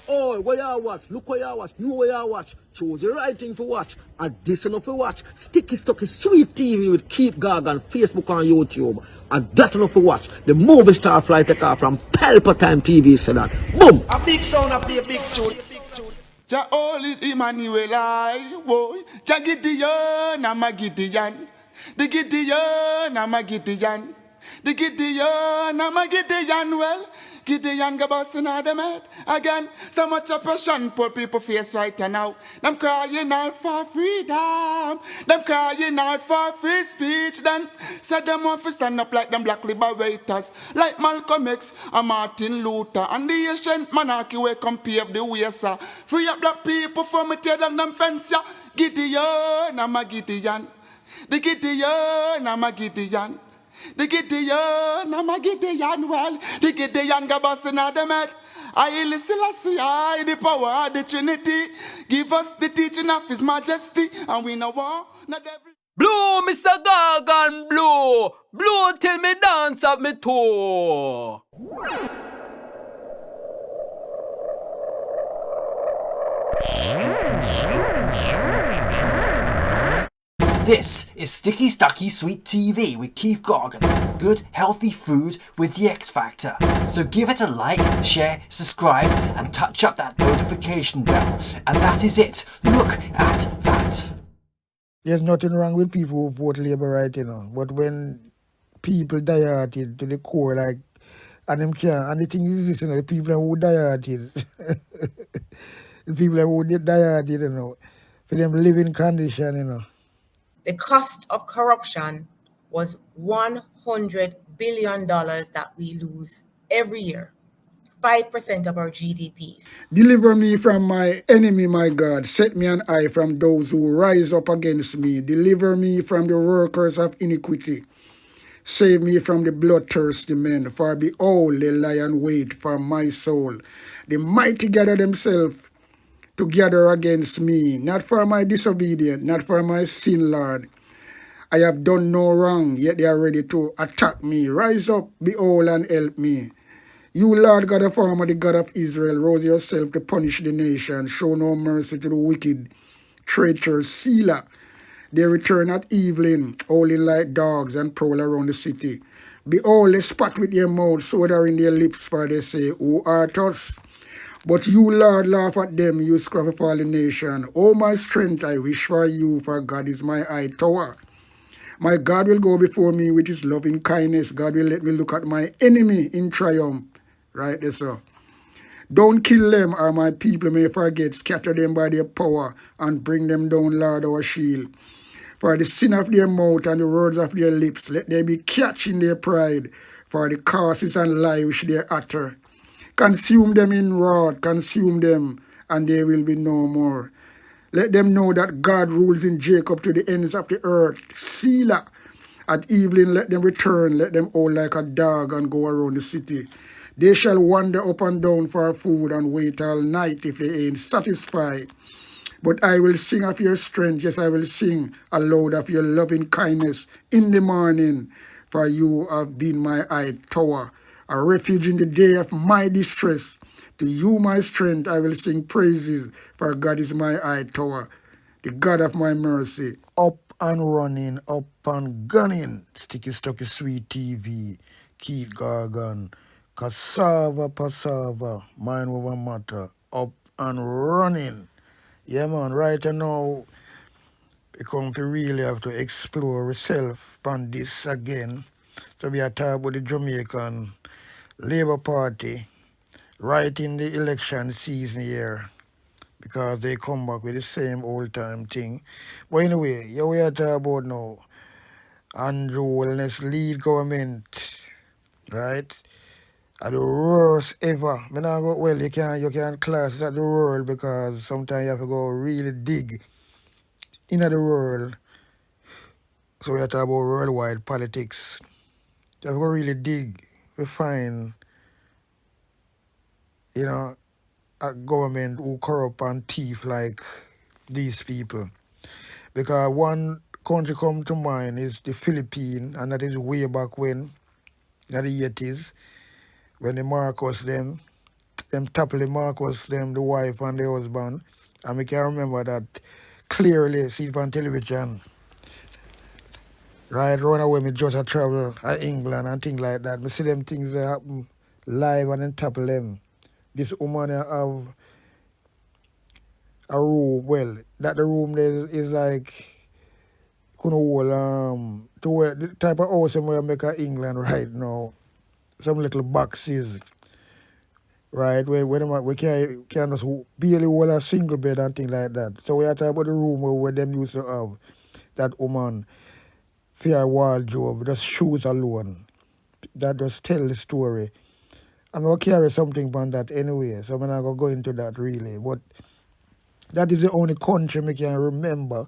Oh, where you watch? Look where you watch. Know where you watch. Choose the right thing to watch. And this enough to watch. Sticky Stucky Sweet TV with Keith Gorgon, Facebook and YouTube. And that enough to watch. The movie star fly take off from Palpatine TV said that. Boom! A big sound, a play a big tune. Jah holy Emmanuel, I boy. Jah Gideon, I'm a Gideon. The Gideon, I'm a Gideon. The Gideon, I'm a Gideon. Well, Gideon go busting out them head again. So much oppression, poor people face right now. Them crying out for freedom. Them crying out for free speech. Then said them want to stand up like them black liberators, like Malcolm X and Martin Luther and the ancient monarchy where come pave the way, sir. Free up black people from me tear down them fence, yeah. Gideon, I'm a Gideon. The Gideon, I'm a Gideon. The Gideon, I'm a Gideon, well, the Gideon go busting out them head. I listen, I see, I the power of the Trinity. Give us the teaching of His Majesty, and we know war, not every... Blow, Mr. Gorgon, blow! Blow till me dance up me toe! This is Sticky Stucky Sweet TV with Keith Gorgon. Good, healthy food with the X Factor. So give it a like, share, subscribe, and touch up that notification bell. And that is it. Look at that. There's nothing wrong with people who vote Labour right, you know. But when people die-hearted to the core, like, and them can't, and the thing is this, you know, the people who die-hearted, the people who die-hearted, you know, for them living condition, you know. The cost of corruption was $100 billion that we lose every year, 5% of our GDPs. Deliver me from my enemy, my God. Set me an eye from those who rise up against me. Deliver me from the workers of iniquity. Save me from the bloodthirsty men. For behold, they lie and wait for my soul. The mighty gather themselves together against me, not for my disobedience, not for my sin, Lord. I have done no wrong, yet they are ready to attack me. Rise up, behold, and help me. You, Lord God of Armor, the God of Israel, rose yourself to punish the nation. Show no mercy to the wicked, traitorous Selah. They return at evening, howling like dogs, and prowl around the city. Behold, they spat with their mouths, soda in their lips, for they say, Who art us? But you, Lord, laugh at them, you scruff of all the nation. O my strength, I wish for you, for God is my high tower. My God will go before me with his loving kindness. God will let me look at my enemy in triumph. Right there, sir. Don't kill them, or my people may forget. Scatter them by their power, and bring them down, Lord, our shield. For the sin of their mouth and the words of their lips, let there be catch in their pride, for the curses and lie which they utter. Consume them in wrath, consume them, and they will be no more. Let them know that God rules in Jacob to the ends of the earth. Selah. At evening let them return, let them howl like a dog and go around the city. They shall wander up and down for food and wait all night if they ain't satisfied. But I will sing of your strength, yes, I will sing aloud of your loving kindness in the morning, for you have been my high tower, a refuge in the day of my distress. To you, my strength, I will sing praises, for God is my high tower, the God of my mercy. Up and running, up and gunning. Sticky Stucky Sweet TV, Keith Gorgon, cassava, passava, mind over matter, up and running. Yeah, man, right now, we come to really have to explore ourselves on this again. So we are talking about the Jamaican Labour Party right in the election season here, because they come back with the same old-time thing. But anyway, here we are talking about now Andrew Holness lead government, right? Are the worst ever. Well, you can't class it at the world, because sometimes you have to go really dig into the world. So we are talking about worldwide politics. You have to go really dig to find, you know, a government who corrupt and thief like these people. Because one country come to mind is the Philippines, and that is way back when, in the 80s, when the Marcos them them Tapley Marcus, them, the wife and the husband. And we can remember that clearly, see it on television. Right, run away, me just a travel to England and things like that. Me see them things that happen live and then topple them. This woman have a room, well, that the room there is like, couldn't hold, to where, the type of house where I make in England right now. Some little boxes, right, where we can just barely hold a single bed and things like that. So we are talking about the room where them used to have that woman for her wardrobe, just shoes alone. That just tell the story. I'm going to carry something from that anyway, so I'm not going to go into that really. But that is the only country I can remember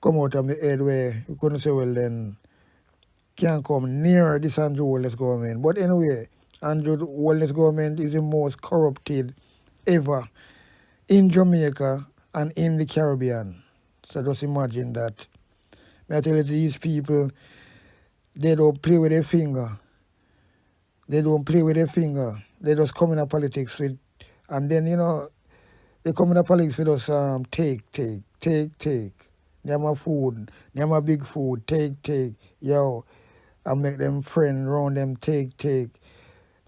come out of my head where you couldn't say, well, then can't come near this Andrew Holness government. But anyway, Andrew Holness government is the most corrupted ever in Jamaica and in the Caribbean. So just imagine that. I tell you, these people, they don't play with their finger. They don't play with their finger. They just come in politics with, and then, they come in politics with us, take. Them a food, them a big food, take. Yo, and make them friend round them, take.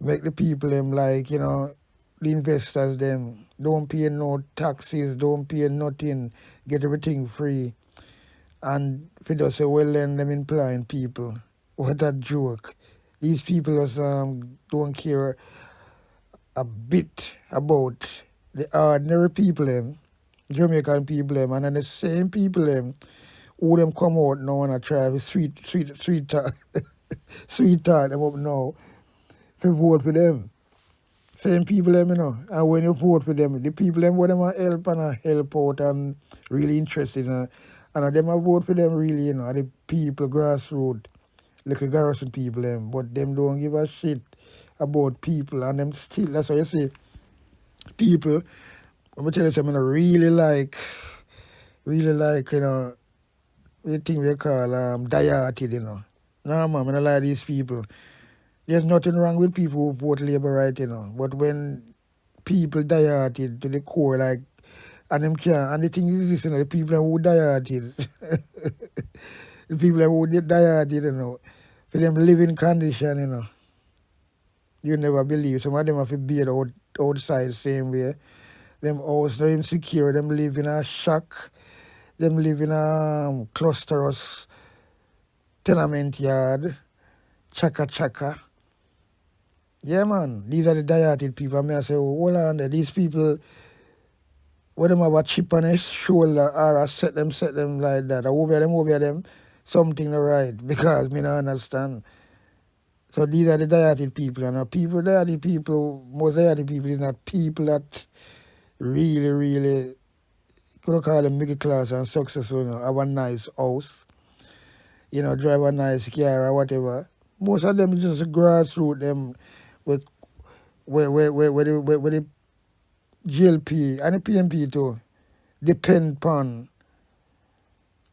Make the people them like, the investors them, don't pay no taxes, don't pay nothing, get everything free. And if you just say, well, then them implying people. What a joke. These people just don't care a bit about the ordinary people them, Jamaican people them, and then the same people them who them come out now and try to sweet talk them up now to vote for them. Same people them, and when you vote for them, the people them what them help and help out and really interested in and them vote for them really, the people grassroots, like a garrison people them, but them don't give a shit about people and them still, that's why you see people, let me tell you something I really like, the thing we call die-hearted, No man, I don't like these people. There's nothing wrong with people who vote Labour right, but when people die-hearted to the core, like, and them can't, and the thing is this, the people who die-hearted, the people who die-hearted, for them living condition, you never believe. Some of them have to be outside same way. Them house, they're insecure, them live in a shack, them live in a clusterous tenement yard, chaka. Yeah, man, these are the die-hearted people. I mean, I say, hold on there, these people, when them have a chip on their shoulder or set them like that, over them, something not right, because me not understand. So these are the die-hearted people, and people, die-hearted people, most die-hearted people is not people that really, could call them middle class and successful, have a nice house, drive a nice car or whatever. Most of them is just grassroots, them where the GLP and the PMP too depend upon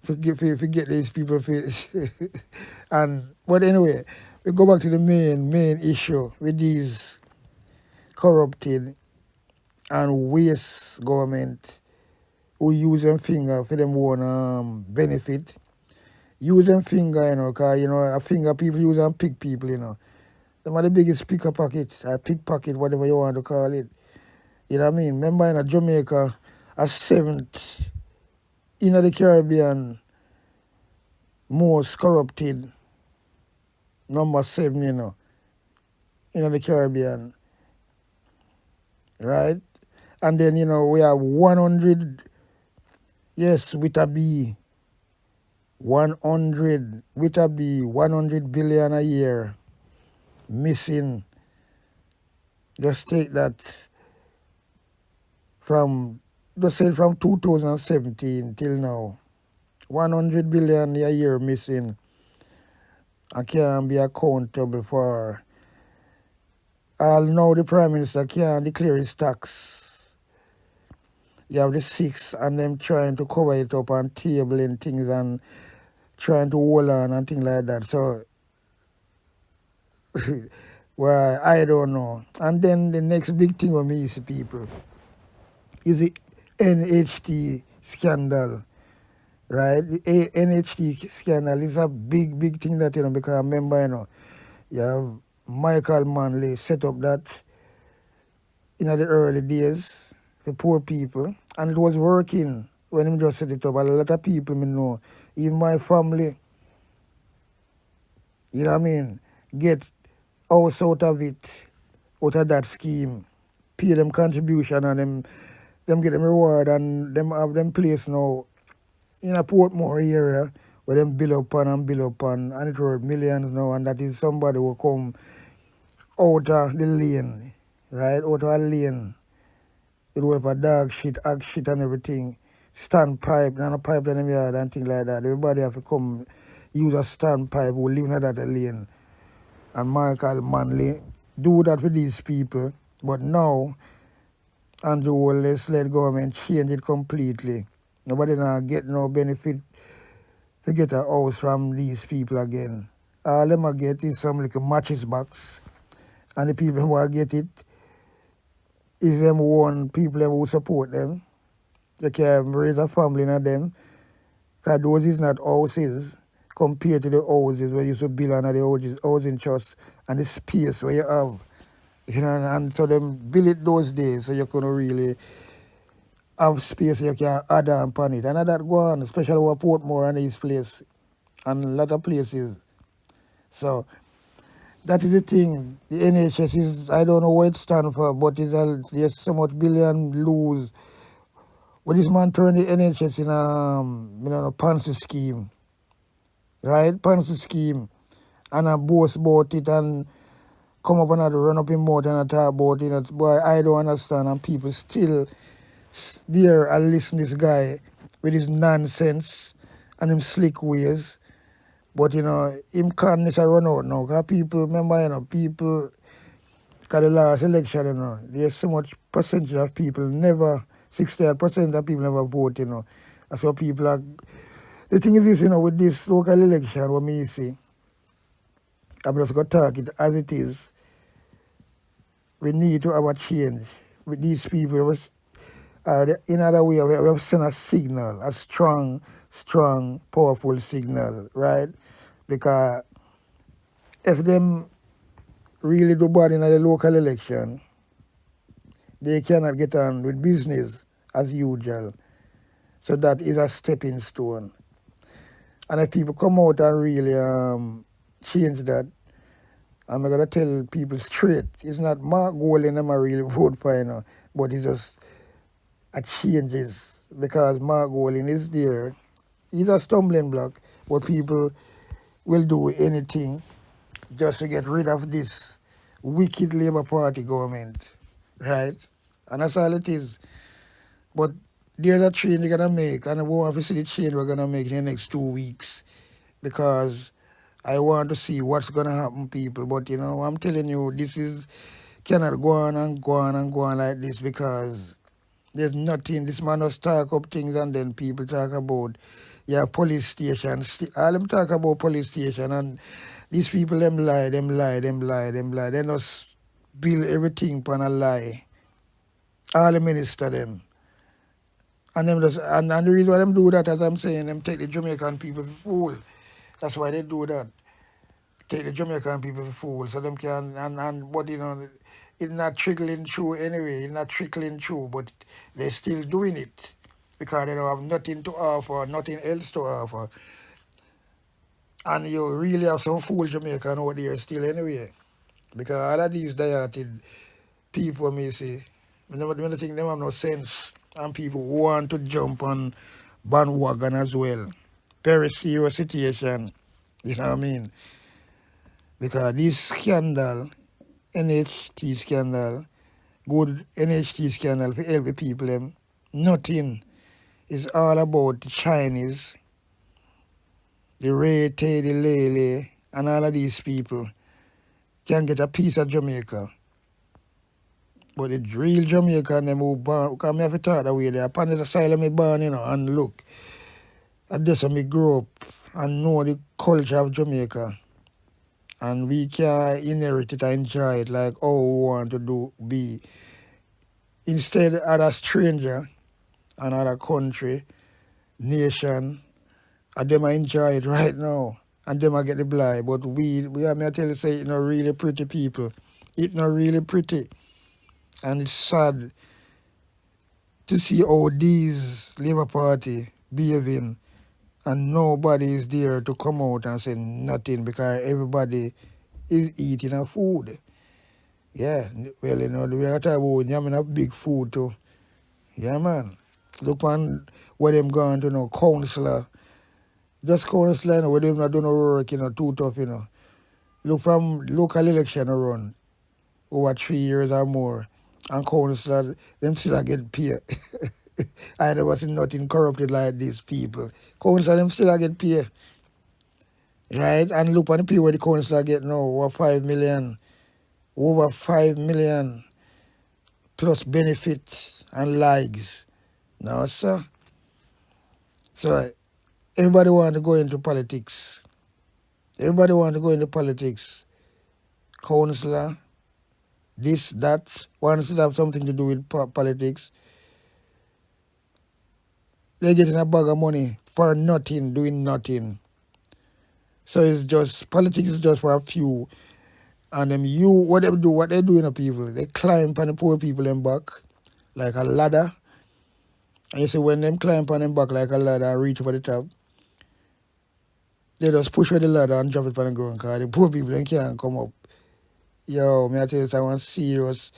to get these people face. But anyway, we go back to the main issue with these corrupted and waste government who use them finger for them own benefit. Use them finger, because, a finger people use and pick people, Them are the biggest pickpockets, or pickpocket, whatever you want to call it. You know what I mean? Remember in Jamaica, a seventh in the Caribbean most corrupted, number 7, in the Caribbean. Right? And then, we have 100, yes, with a B, 100, with a B, 100 billion a year missing. Just take that from 2017 till now. 100 billion a year missing. I can't be accountable for. All now the Prime Minister can't declare his tax. You have the 6 and them trying to cover it up and tabling things and trying to hold on and things like that. So Well, I don't know. And then the next big thing with me see people is the NHT scandal, right? The NHT scandal is a big, big thing that, because I remember, you have Michael Manley set up that in the early days for poor people, and it was working when him just set it up. A lot of people me know, even my family, you know what I mean, get house out of it, out of that scheme, pay them contribution and them get them reward and them have them place now in a Portmore area where them build up and it worth millions now, and that is somebody who come out of the lane, right? Out of a lane. It was a dog shit, axe shit and everything. Stand pipe, and a pipe in the yard and things like that. Everybody have to come use a stand pipe who live in that lane. And Michael Manley do that for these people. But now, Andrew Holness let government change it completely. Nobody now get no benefit to get a house from these people again. All them get is some little matches box. And the people who get it is them one people who support them. They can raise a family in them. Because those is not houses compared to the houses where you used to build under the housing trust and the space where you have. And so them build it those days so you can really have space you can add on upon it. And that go on, especially with Portmore and these places and a lot of places. So that is the thing. The NHS is, I don't know what it stands for, but there's so much billion lose. When this man turned the NHS in a Ponzi scheme, right? Ponzi scheme, and I boast about it and come up and run up in mouth and talk about it. Boy, I don't understand, and people still there and listen to this guy with his nonsense and him slick ways. But him can't run out now. Because people, remember, people, because the last election, there's so much percentage of people never, 68% of people never vote, That's what people are. The thing is this, with this local election, what me see, I'm just going to talk it as it is. We need to have a change with these people. In other way, we have sent a signal, a strong, powerful signal, right? Because if them really do bad in the local election, they cannot get on with business as usual. So that is a stepping stone. And if people come out and really change that, I'm going to tell people straight, it's not Mark Golding them I really vote for, but it's just a changes because Mark Golding is there. He's a stumbling block, but people will do anything just to get rid of this wicked Labour Party government, right? And that's all it is. But there's a change they're going to make, and I want to see the change we're going to make in the next 2 weeks because I want to see what's going to happen, people. But, I'm telling you, this cannot go on and go on and go on like this because there's nothing. This man just talk up things and then people talk about, police station. All them talk about police station and these people, them lie. They just build everything upon a lie. All the minister, them. And them just, and the reason why them do that, as I'm saying, them take the Jamaican people for fool. That's why they do that. Take the Jamaican people for fool. So them can, but it's not trickling through anyway. It's not trickling through, but they're still doing it. Because they don't have nothing to offer, nothing else to offer. And you really have some fool Jamaican out there still anyway. Because all of these dieted people, me say, when I think them have no sense. And people who want to jump on bandwagon as well. Very serious situation. You know what I mean? Because this scandal, NHT scandal, good NHT scandal for help the people, them, nothing. It's all about the Chinese, the Rete, the Lele, and all of these people can get a piece of Jamaica. But the real Jamaican, them who born, because I have to talk that way there. Upon the asylum I born, and look, at this I grew up and know the culture of Jamaica. And we can inherit it and enjoy it like how we want to do be. Instead, other stranger, another country, nation, and them I enjoy it right now. And them I get the blind. But we are me I tell you say it not really pretty people. It not really pretty. And it's sad to see how these Labour Party behaving and nobody is there to come out and say nothing because everybody is eating a food. Yeah, well, we are talking about having a big food too. Yeah, man. Look on where them going to councillor. Just councillor, where them not doing no work, too tough, Look from local election run over 3 years or more. And councillor, them still get paid. I never seen nothing corrupted like these people. Councillor, them still get paid. Right? And look on the pay where the councillor get now, over 5 million. Over 5 million plus benefits and likes. Now, sir. So everybody want to go into politics. Everybody want to go into politics. Councillor, this, that, wants to have something to do with politics. They're getting a bag of money for nothing, doing nothing. So it's just, politics is just for a few. And them what they do, people, they climb on the poor people in back like a ladder. And you see when them climb on them back like a ladder and reach for the top, they just push for the ladder and drop it on the ground because the poor people they can't come up. Yo, may I tell you, it's one serious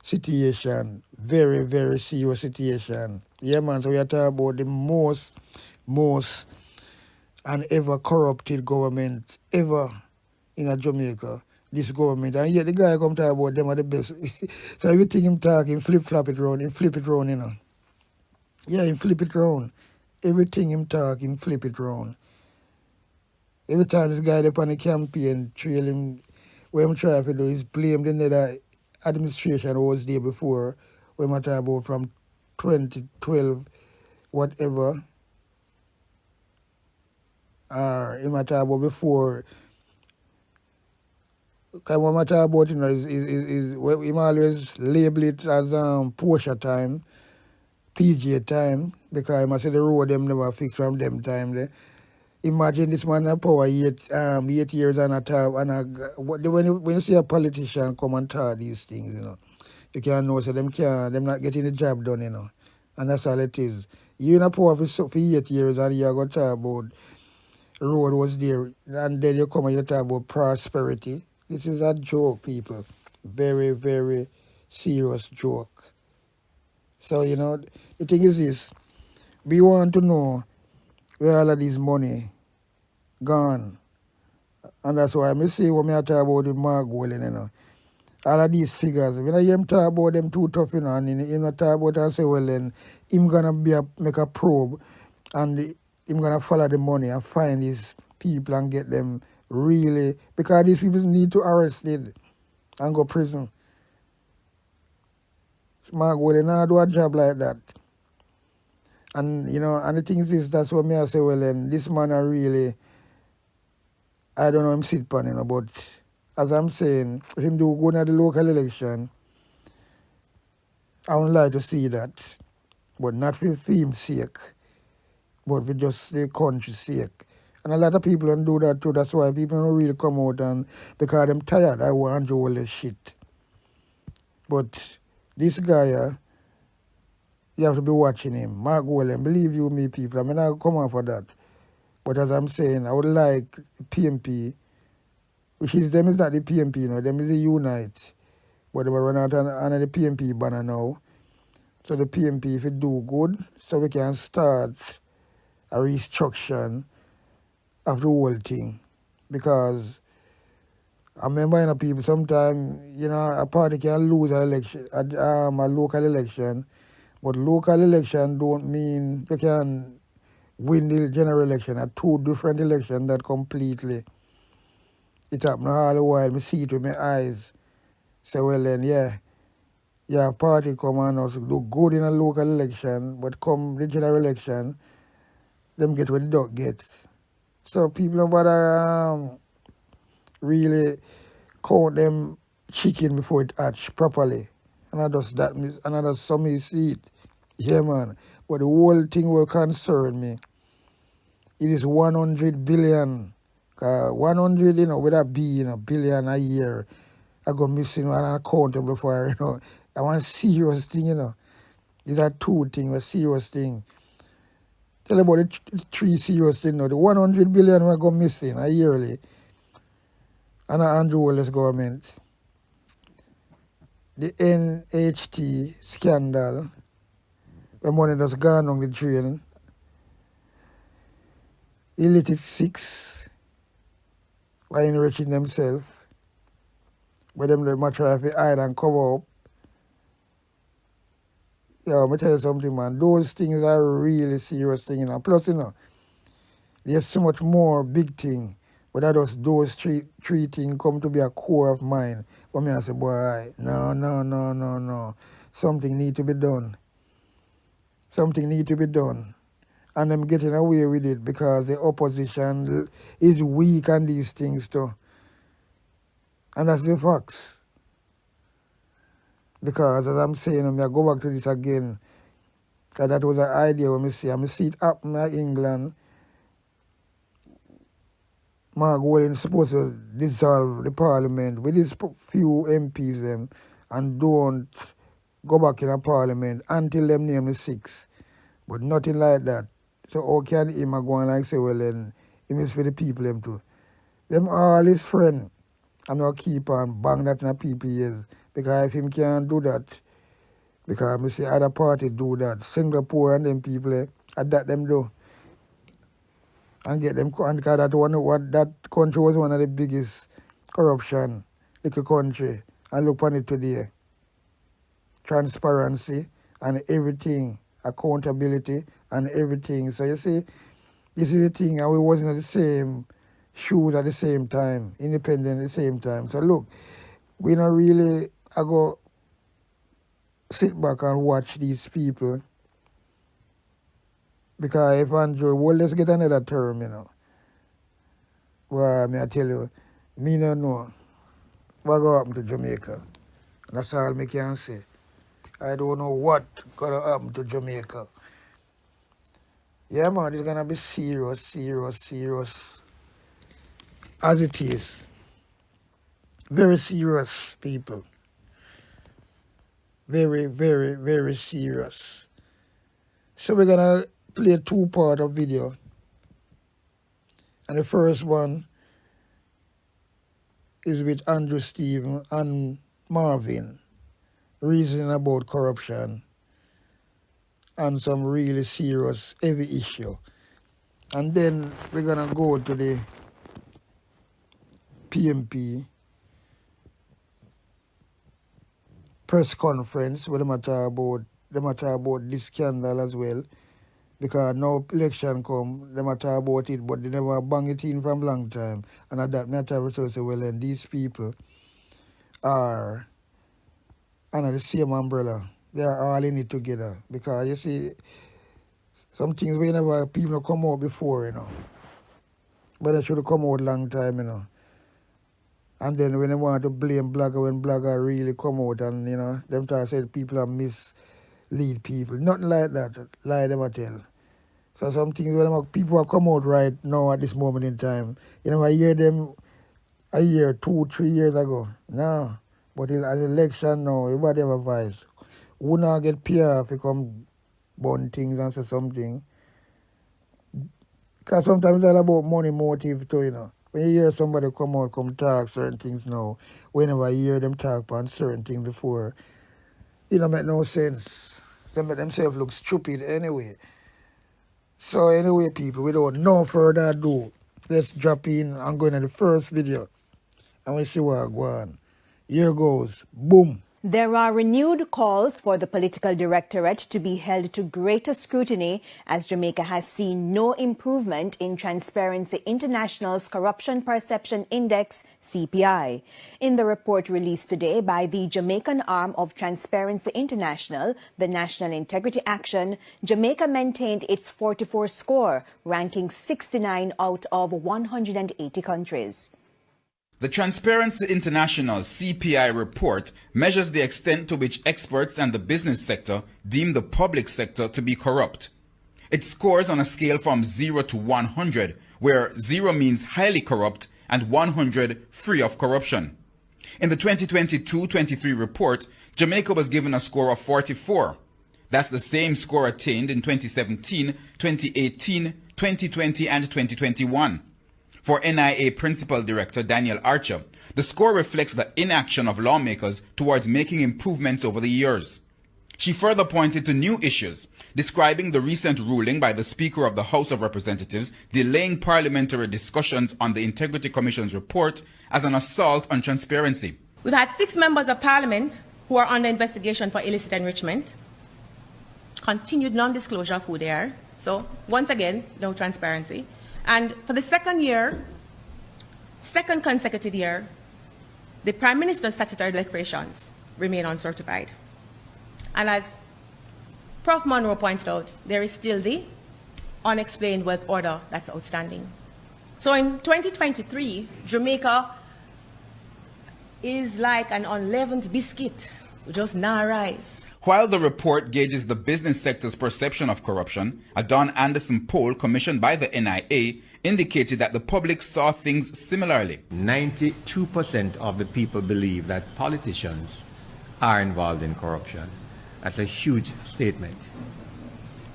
situation. Very, very serious situation. Yeah, man, so we are talking about the most and ever corrupted government ever in a Jamaica. This government. And yet the guy come talk about them are the best. So everything him talk, him flip-flop it round, him flip it round, Yeah, him flip it round. Everything him talk, him flip it round. Every time this guy up on the campaign trail him, what I'm trying to do is blame the nether administration who was there before, when I talk about from 2012, whatever. Or him talk about before. Because what I talk about is well, him always label it as Porsche time, PJ time, because I must say the road them never fixed from them time there. Imagine this man in power 8 years and a talk, and when you see a politician come and talk these things, you can know so them not getting the job done, And that's all it is. You in a power for 8 years and you're going to talk about road was there, and then you come and you talk about prosperity. This is a joke, people. Very, very serious joke. So, the thing is this. We want to know where all of this money gone. And that's why I say when I talk about the Margolin, all of these figures, when I hear him talk about them too tough, and him not talk about and say, well, then him gonna make a probe and him gonna follow the money and find these people and get them really, because these people need to arrested and go prison. Margolin not do a job like that. And, and the thing is this, that's what I say, well, then this man are really, I don't know him sit pan, but as I'm saying, if him do go to the local election, I would like to see that. But not for him's sake, but for just the country's sake. And a lot of people don't do that too. That's why people don't really come out and because I'm tired, I want to do all this shit. But this guy, you have to be watching him. Mark William, believe you me, people. I mean, I'll come on for that. But as I'm saying, I would like PMP, which is them is not the PMP, them is the Unite. But they will run out under the PMP banner now. So the PMP, if it do good, so we can start a restructure of the whole thing. Because I remember, people, sometimes, a party can lose an election, a local election, but local election don't mean you can win the general election. Are two different elections that completely. It happened all the while. I see it with my eyes. So, well then, yeah, party come and also look good in a local election, but come the general election, them get what the dog gets. So people don't bother really count them chicken before it hatch properly. And I just that and I just saw me see it. Yeah, man. But the whole thing will concern me. It is 100 billion. 100, with a B, billion a year. I go missing and unaccountable for, I want serious thing, These are two things, a serious thing. Tell about the three serious things now. The 100 billion will go missing a yearly. And Andrew Holness government. The NHT scandal. The money that's gone on the drain. Illicit 6. Why enriching themselves. But them the matter if they hide and cover up. Yeah, let me tell you something, man. Those things are really serious things, Plus, there's so much more big thing. But that those three things come to be a core of mine. But me I say, boy, no. Something need to be done. Something need to be done. And them getting away with it because the opposition is weak on these things too. And that's the facts. Because as I'm saying, I go back to this again. Because that was an idea when I see it happen in England. Mark Wallen is supposed to dissolve the parliament with these few MPs them and don't go back in a parliament until them name the 6. But nothing like that. So how can him go and like say, well then, him is for the people them too. Them all his friends. I'm going to keep on bang that in a people ears. Because if him can't do that, because I see other parties do that, Singapore and them people, that them do. And get them, and because that country was one of the biggest corruption, little country. And look on it today. Transparency and everything, accountability and everything. So you see, this is the thing, and we wasn't in the same shoes at the same time, independent at the same time. So look, we not really I go sit back and watch these people. Because if Andrew, well, let's get another term, Well, I tell you, me no know what go happen to Jamaica. That's all me can say. I don't know what gonna happen to Jamaica. Yeah, man, it's gonna be serious. As it is. Very serious, people. Very serious. So we're gonna play a 2-part of video. And the first one is with Andrew Stephen and Marvin, reasoning about corruption and some really serious, heavy issue. And then we're gonna go to the PMP press conference where they talk about this scandal as well. Because now election come, they talk about it, but they never bang it in from long time. And at that, I tell to say, well, then these people are under the same umbrella. They are all in it together. Because you see, some things whenever people come out before, But they should have come out long time, And then when they want to blame blogger, when blogger really come out and, them try to say people are mislead people. Nothing like that. Lie them I tell. So some things when people are come out right now at this moment in time. I hear them a year, 2-3 years ago. No. But as election now, everybody have a voice. Who not get PR if you come burn things and say something. Because sometimes it's all about money motive too, When you hear somebody come talk certain things now, whenever you hear them talk on certain things before, it don't make no sense. They make themselves look stupid anyway. So anyway, people, without no further ado, let's drop in and go into the first video. And we see what go on. Here goes. Boom. There are renewed calls for the political directorate to be held to greater scrutiny as Jamaica has seen no improvement in Transparency International's Corruption Perception Index, CPI. In the report released today by the Jamaican arm of Transparency International, the National Integrity Action, Jamaica maintained its 44 score, ranking 69 out of 180 countries. The Transparency International CPI report measures the extent to which experts and the business sector deem the public sector to be corrupt. It scores on a scale from 0 to 100, where 0 means highly corrupt and 100 free of corruption. In the 2022-23 report, Jamaica was given a score of 44. That's the same score attained in 2017, 2018, 2020 and 2021. For NIA Principal Director Daniel Archer, the score reflects the inaction of lawmakers towards making improvements over the years. She further pointed to new issues, describing the recent ruling by the Speaker of the House of Representatives delaying parliamentary discussions on the Integrity Commission's report as an assault on transparency. We've had 6 members of parliament who are under investigation for illicit enrichment, continued non-disclosure of who they are. So once again, no transparency. And for the second consecutive year, the Prime Minister's statutory declarations remain uncertified. And as Prof. Monroe pointed out, there is still the unexplained wealth order that's outstanding. So in 2023, Jamaica is like an unleavened biscuit, just now rise. While the report gauges the business sector's perception of corruption, a Don Anderson poll commissioned by the NIA indicated that the public saw things similarly. 92% of the people believe that politicians are involved in corruption. That's a huge statement.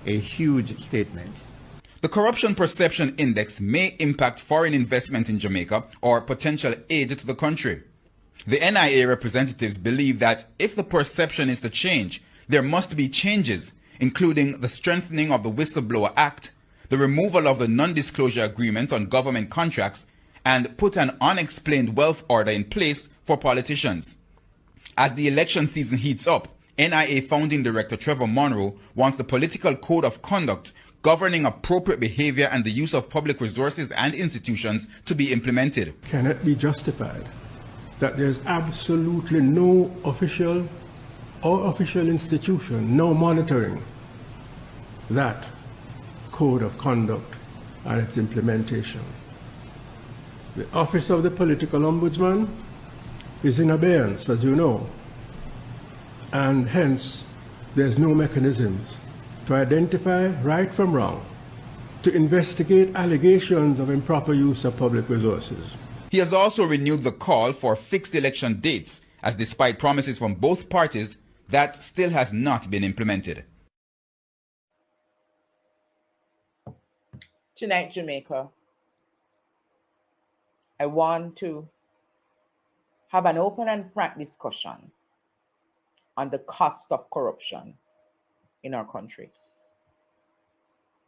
A huge statement. The Corruption Perception Index may impact foreign investment in Jamaica or potential aid to the country. The NIA representatives believe that if the perception is to change, there must be changes, including the strengthening of the Whistleblower Act, the removal of the non-disclosure agreement on government contracts, and put an unexplained wealth order in place for politicians. As the election season heats up, NIA Founding Director Trevor Monroe wants the political code of conduct governing appropriate behavior and the use of public resources and institutions to be implemented. Can it be justified that there's absolutely no official or official institution, no monitoring that code of conduct and its implementation? The Office of the Political Ombudsman is in abeyance, as you know, and hence there's no mechanisms to identify right from wrong, to investigate allegations of improper use of public resources. He has also renewed the call for fixed election dates, as despite promises from both parties, that still has not been implemented. Tonight, Jamaica, I want to have an open and frank discussion on the cost of corruption in our country.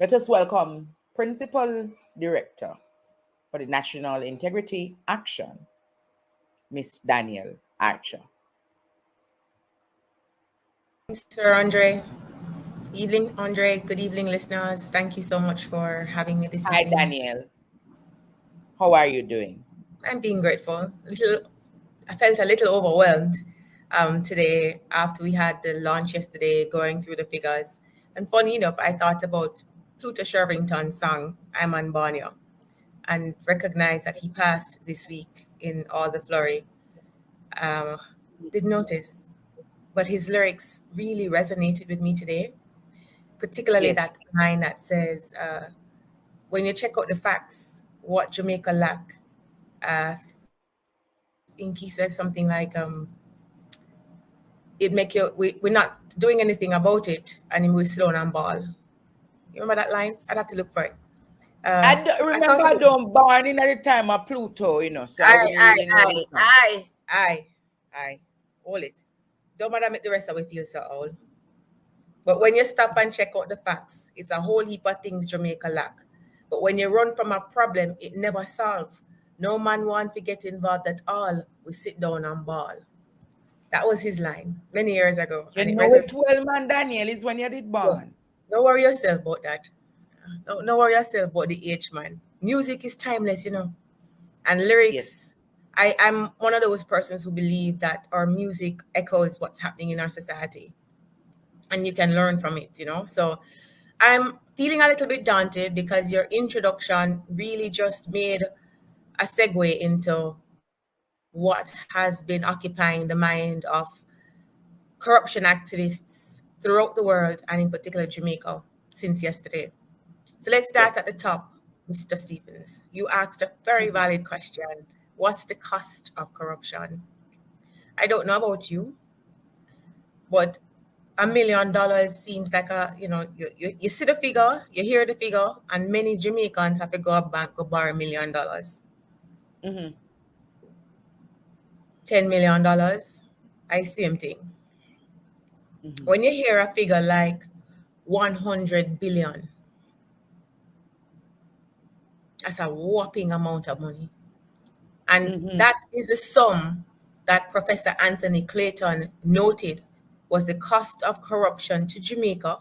Let us welcome Principal Director for the National Integrity Action, Ms. Daniel Archer. Mr. Andre. Evening, Andre. Good evening, listeners. Thank you so much for having me this evening. Hi, Daniel. How are you doing? I'm being grateful. I felt a little overwhelmed today after we had the launch yesterday, going through the figures. And funny enough, I thought about Pluto Shervington's song, I'm on Borneo, and recognized that he passed this week in all the flurry. Didn't notice, but his lyrics really resonated with me today, particularly that line that says, when you check out the facts, what Jamaica lack, I think he says something like, it make you, we're not doing anything about it, and we're slow and ball. You remember that line? I'd have to look for it. I don't born in at the time of Pluto, you know. So Aye. Hold it. Don't matter make the rest of it feel so old. But when you stop and check out the facts, it's a whole heap of things Jamaica lack. But when you run from a problem, it never solved. No man want to get involved at all. We sit down and ball. That was his line many years ago. You know what 12 man Daniel is when you did born. Don't worry yourself about that. Don't worry yourself about the age, man. Music is timeless, you know. And lyrics, I'm one of those persons who believe that our music echoes what's happening in our society. And you can learn from it, you know. So I'm feeling a little bit daunted because your introduction really just made a segue into what has been occupying the mind of corruption activists throughout the world, and in particular Jamaica, since yesterday. So let's start at the top, Mr. Stephens. You asked a very valid question. What's the cost of corruption? I don't know about you, but $1 million seems like you see the figure, you hear the figure, and many Jamaicans have to go up bank go borrow $1 million. $10 million, same thing. When you hear a figure like 100 billion, that's a whopping amount of money. And that is the sum that Professor Anthony Clayton noted was the cost of corruption to Jamaica,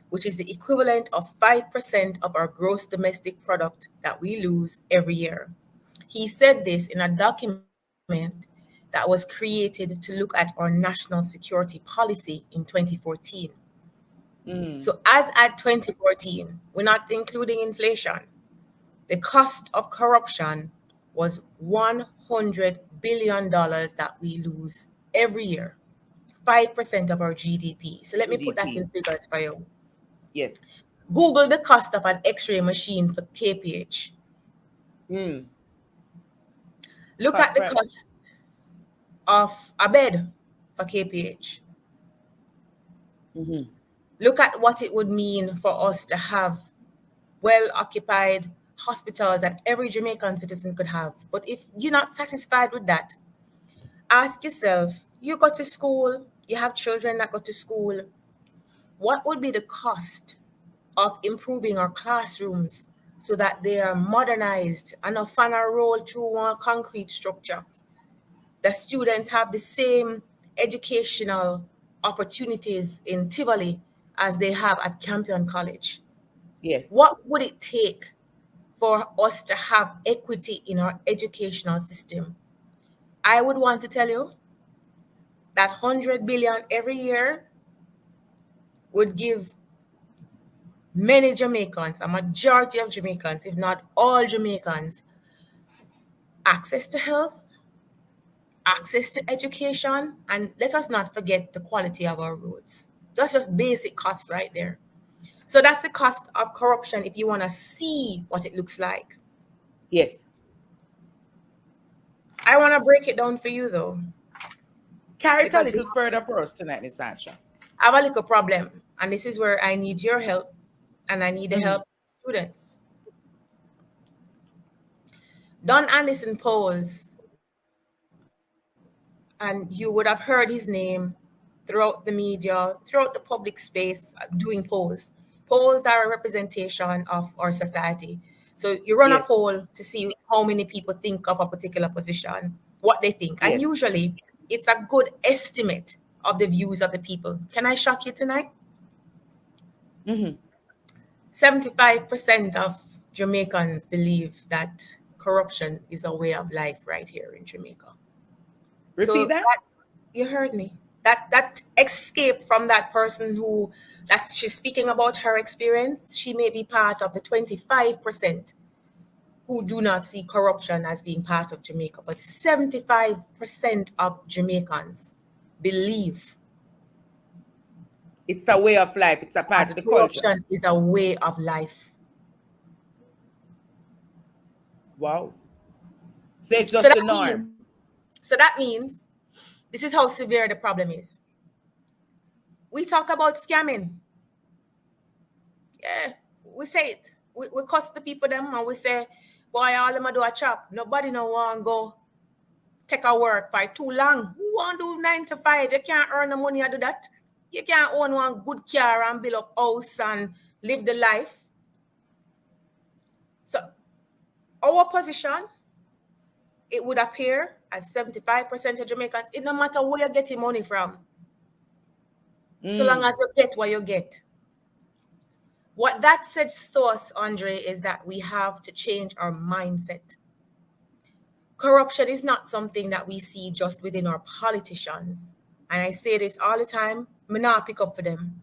which is the equivalent of 5% of our gross domestic product that we lose every year. He said this in a document that was created to look at our national security policy in 2014. So as at 2014, we're not including inflation, the cost of corruption was $100 billion that we lose every year, 5% of our GDP. So let me put that in figures for you. Yes. Google the cost of an X-ray machine for KPH. Look at the cost of a bed for KPH. Look at what it would mean for us to have well-occupied hospitals that every Jamaican citizen could have. But if you're not satisfied with that, ask yourself, you go to school, you have children that go to school, what would be the cost of improving our classrooms so that they are modernized and a fan are rolled through one concrete structure? The students have the same educational opportunities in Tivoli as they have at Campion College. Yes. What would it take for us to have equity in our educational system? I would want to tell you that 100 billion every year would give many Jamaicans, a majority of Jamaicans, if not all Jamaicans, access to health, access to education, and let us not forget the quality of our roads. That's just basic cost right there. So that's the cost of corruption if you want to see what it looks like. Yes. I want to break it down for you though. Carry it a little further for us tonight, Miss Sasha. I have a little problem, and this is where I need your help, and I need the help of students. Don Anderson polls, and you would have heard his name throughout the media, throughout the public space, doing polls. Polls are a representation of our society. So you run a poll to see how many people think of a particular position, what they think. And usually it's a good estimate of the views of the people. Can I shock you tonight? 75% of Jamaicans believe that corruption is a way of life right here in Jamaica. Repeat that? You heard me. That escape from that person who, she's speaking about her experience, she may be part of the 25% who do not see corruption as being part of Jamaica, but 75% of Jamaicans believe it's a way of life. It's a part of the culture. Corruption is a way of life. Wow. So it's just the norm. So that means this is how severe the problem is. We talk about scamming. Yeah, we say it. We cuss the people them and we say, boy, all them do a chop. Nobody no want go take a work for too long. Who want to do 9 to 5? You can't earn the money and do that. You can't own one good car and build up house and live the life. So our position, it would appear as 75% of Jamaicans, it no matter where you're getting money from, so long as you get what you get. What that says to us, Andre, is that we have to change our mindset. Corruption is not something that we see just within our politicians. And I say this all the time, I not pick up for them.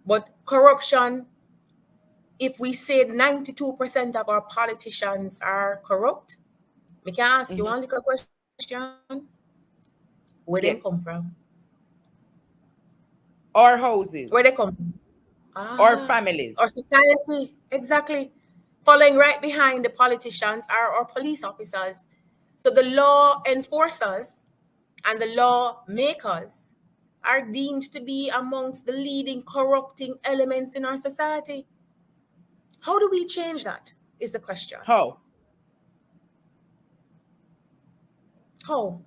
But corruption, if we say 92% of our politicians are corrupt, we can ask you one little question. Where they Yes. come from? Our houses. Where they come from? Our families. Our society. Exactly. Following right behind the politicians are our police officers. So the law enforcers and the law makers are deemed to be amongst the leading corrupting elements in our society. How do we change that? Is the question. How? How?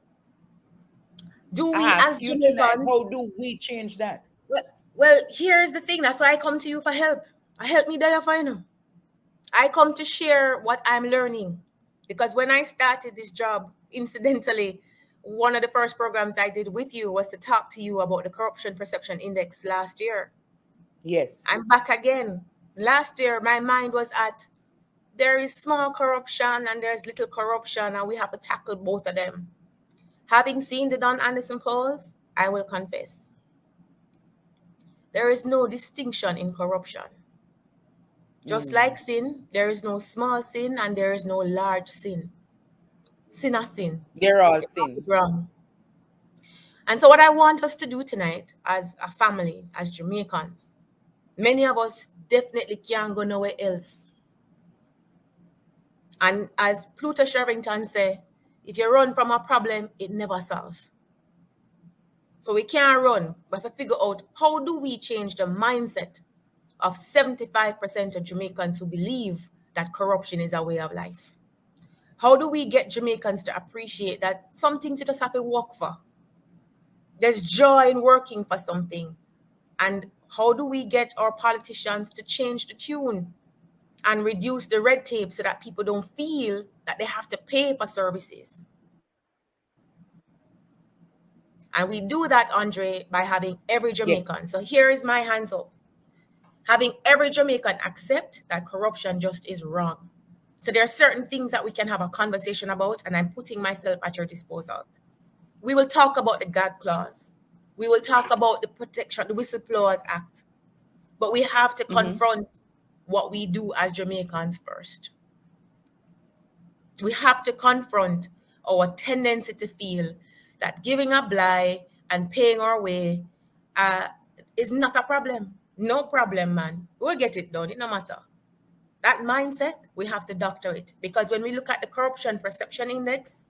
Do I we ask as you tonight, Jamaicans? how do we change that? Well, here's the thing. That's why I come to you for help. I help me there for you. I come to share what I'm learning. Because when I started this job, incidentally, one of the first programs I did with you was to talk to you about the Corruption Perception Index last year. Yes. I'm back again. Last year, my mind was at there is small corruption and there's little corruption, and we have to tackle both of them. Having seen the Don Anderson polls, I will confess, there is no distinction in corruption. Just like sin, there is no small sin and there is no large sin. Sin are sin. They're all sin. Wrong. And so what I want us to do tonight as a family, as Jamaicans, many of us definitely can't go nowhere else. And as Pluto Sherrington said, if you run from a problem, it never solves. So we can't run, but to figure out how do we change the mindset of 75% of Jamaicans who believe that corruption is a way of life. How do we get Jamaicans to appreciate that some things you just have to work for? There's joy in working for something. And how do we get our politicians to change the tune and reduce the red tape so that people don't feel that they have to pay for services? And we do that, Andre, by having every Jamaican. Yes. So here is my hands up. Having every Jamaican accept that corruption just is wrong. So there are certain things that we can have a conversation about, and I'm putting myself at your disposal. We will talk about the gag clause. We will talk about the protection, the Whistleblowers Act. But we have to confront what we do as Jamaicans first. We have to confront our tendency to feel that giving a bly and paying our way is not a problem. No problem, man. We'll get it done. It no matter. That mindset, we have to doctor it. Because when we look at the Corruption Perception Index,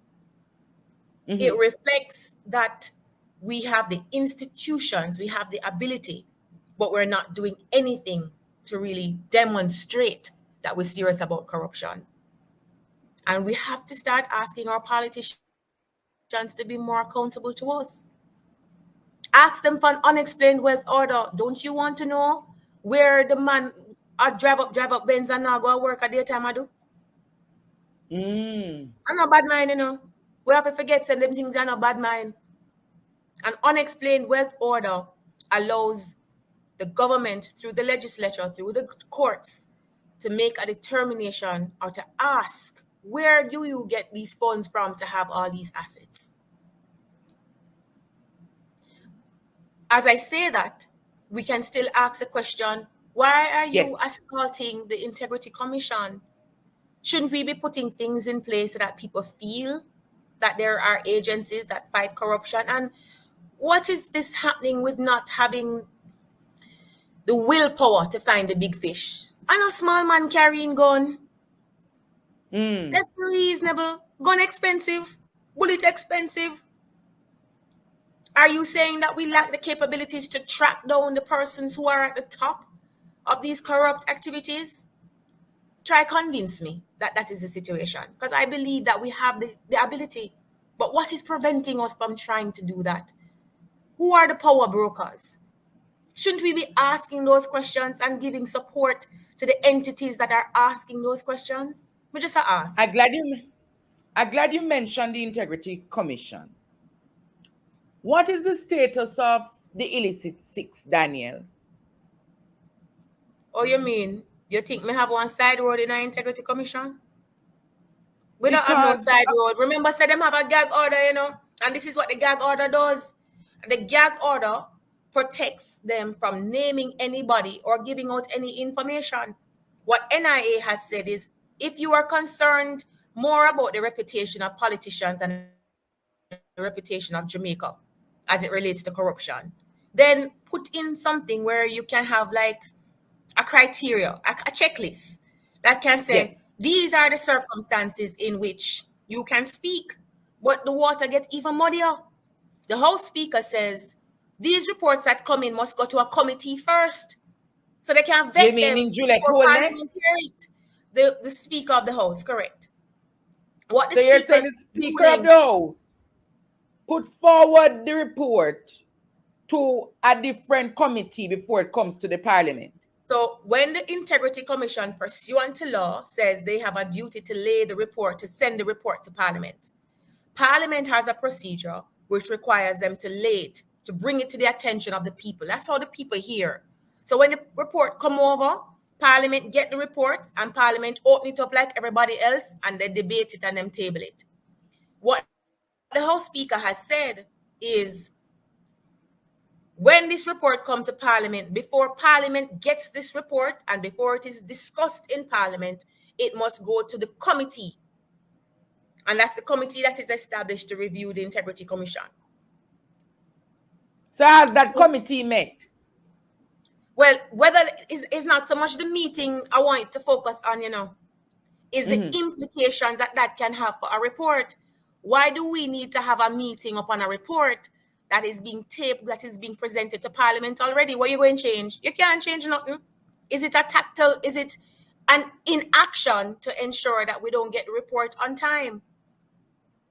it reflects that we have the institutions, we have the ability, but we're not doing anything to really demonstrate that we're serious about corruption. And we have to start asking our politicians to be more accountable to us. Ask them for an unexplained wealth order. Don't you want to know where the man drive up Benz and now go work at daytime I do? I'm not bad mind, you know. We have to forget some them things are not bad mind. An unexplained wealth order allows the government, through the legislature, through the courts, to make a determination or to ask, where do you get these funds from to have all these assets? As I say that, we can still ask the question, why are you assaulting the Integrity Commission? Shouldn't we be putting things in place so that people feel that there are agencies that fight corruption? And what is this happening with not having the willpower to find the big fish? I know small man carrying gun. That's reasonable. Gun expensive. Bullet expensive. Are you saying that we lack the capabilities to track down the persons who are at the top of these corrupt activities? Try convince me that that is the situation, because I believe that we have the ability. But what is preventing us from trying to do that? Who are the power brokers? Shouldn't we be asking those questions and giving support to the entities that are asking those questions? We just ask. I'm glad you mentioned the Integrity Commission. What is the status of the illicit 6, Daniel? Oh, you mean you think me have one side road in our Integrity Commission? We don't have no side road. Remember, say them have a gag order, you know, and this is what the gag order does. The gag order protects them from naming anybody or giving out any information. What NIA has said is, if you are concerned more about the reputation of politicians and the reputation of Jamaica as it relates to corruption, then put in something where you can have like a criteria, a checklist that can say, Yes. these are the circumstances in which you can speak, but the water gets even muddier. The House Speaker says, these reports that come in must go to a committee first, so they can vet You mean them in Juliet before Holness? Parliament hear it. The Speaker of the House, correct. What the So you're saying the Speaker's Speaker of ruling, the House put forward the report to a different committee before it comes to the Parliament? so when the Integrity Commission, pursuant to law, says they have a duty to lay the report, to send the report to Parliament, Parliament has a procedure which requires them to lay it, to bring it to the attention of the people. That's how the people hear. So when the report come over, Parliament get the report and Parliament open it up like everybody else and they debate it and them table it. What the House Speaker has said is, when this report comes to Parliament, before Parliament gets this report and before it is discussed in Parliament, it must go to the committee. And that's the committee that is established to review the Integrity Commission. So has that committee met? Well, whether it's not so much the meeting I want it to focus on, is the implications that can have for a report. Why do we need to have a meeting upon a report that is being taped, that is being presented to Parliament already? What are you going to change? You can't change nothing. Is it a tactile? Is it an inaction to ensure that we don't get the report on time?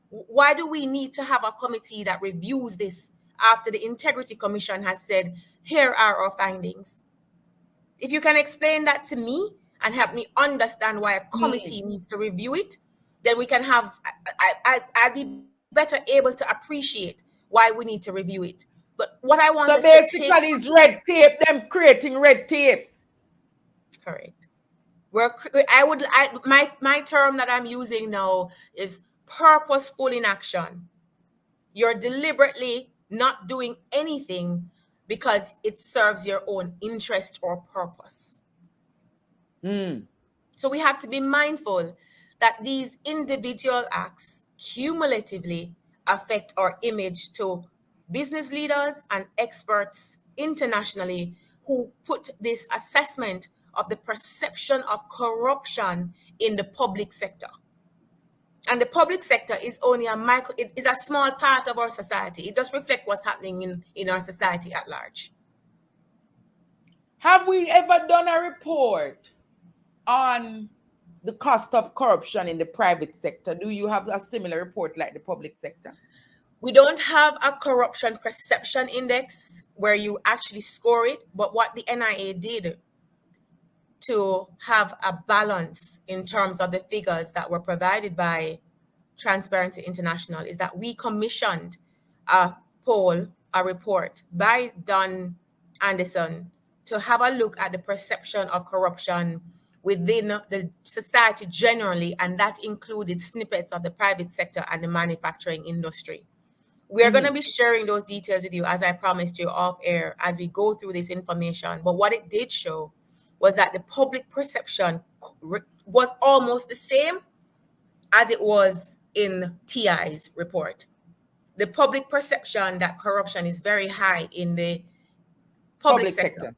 Why do we need to have a committee that reviews this after the Integrity Commission has said, here are our findings? If you can explain that to me and help me understand why a committee needs to review it, then we can have, I'd be better able to appreciate why we need to review it. But what I want So is basically it's red tape, them creating red tapes. Correct. My term that I'm using now is purposeful inaction. You're deliberately not doing anything because it serves your own interest or purpose. So we have to be mindful that these individual acts cumulatively affect our image to business leaders and experts internationally who put this assessment of the perception of corruption in the public sector. And the public sector is only it is a small part of our society. It just reflects what's happening in our society at large. Have we ever done a report on the cost of corruption in the private sector? Do you have a similar report like the public sector? We don't have a corruption perception index where you actually score it, but what the NIA did to have a balance in terms of the figures that were provided by Transparency International is that we commissioned a report by Don Anderson to have a look at the perception of corruption within the society generally, and that included snippets of the private sector and the manufacturing industry. We're going to be sharing those details with you, as I promised you off air, as we go through this information. But what it did show was that the public perception was almost the same as it was in TI's report. The public perception that corruption is very high in the public sector,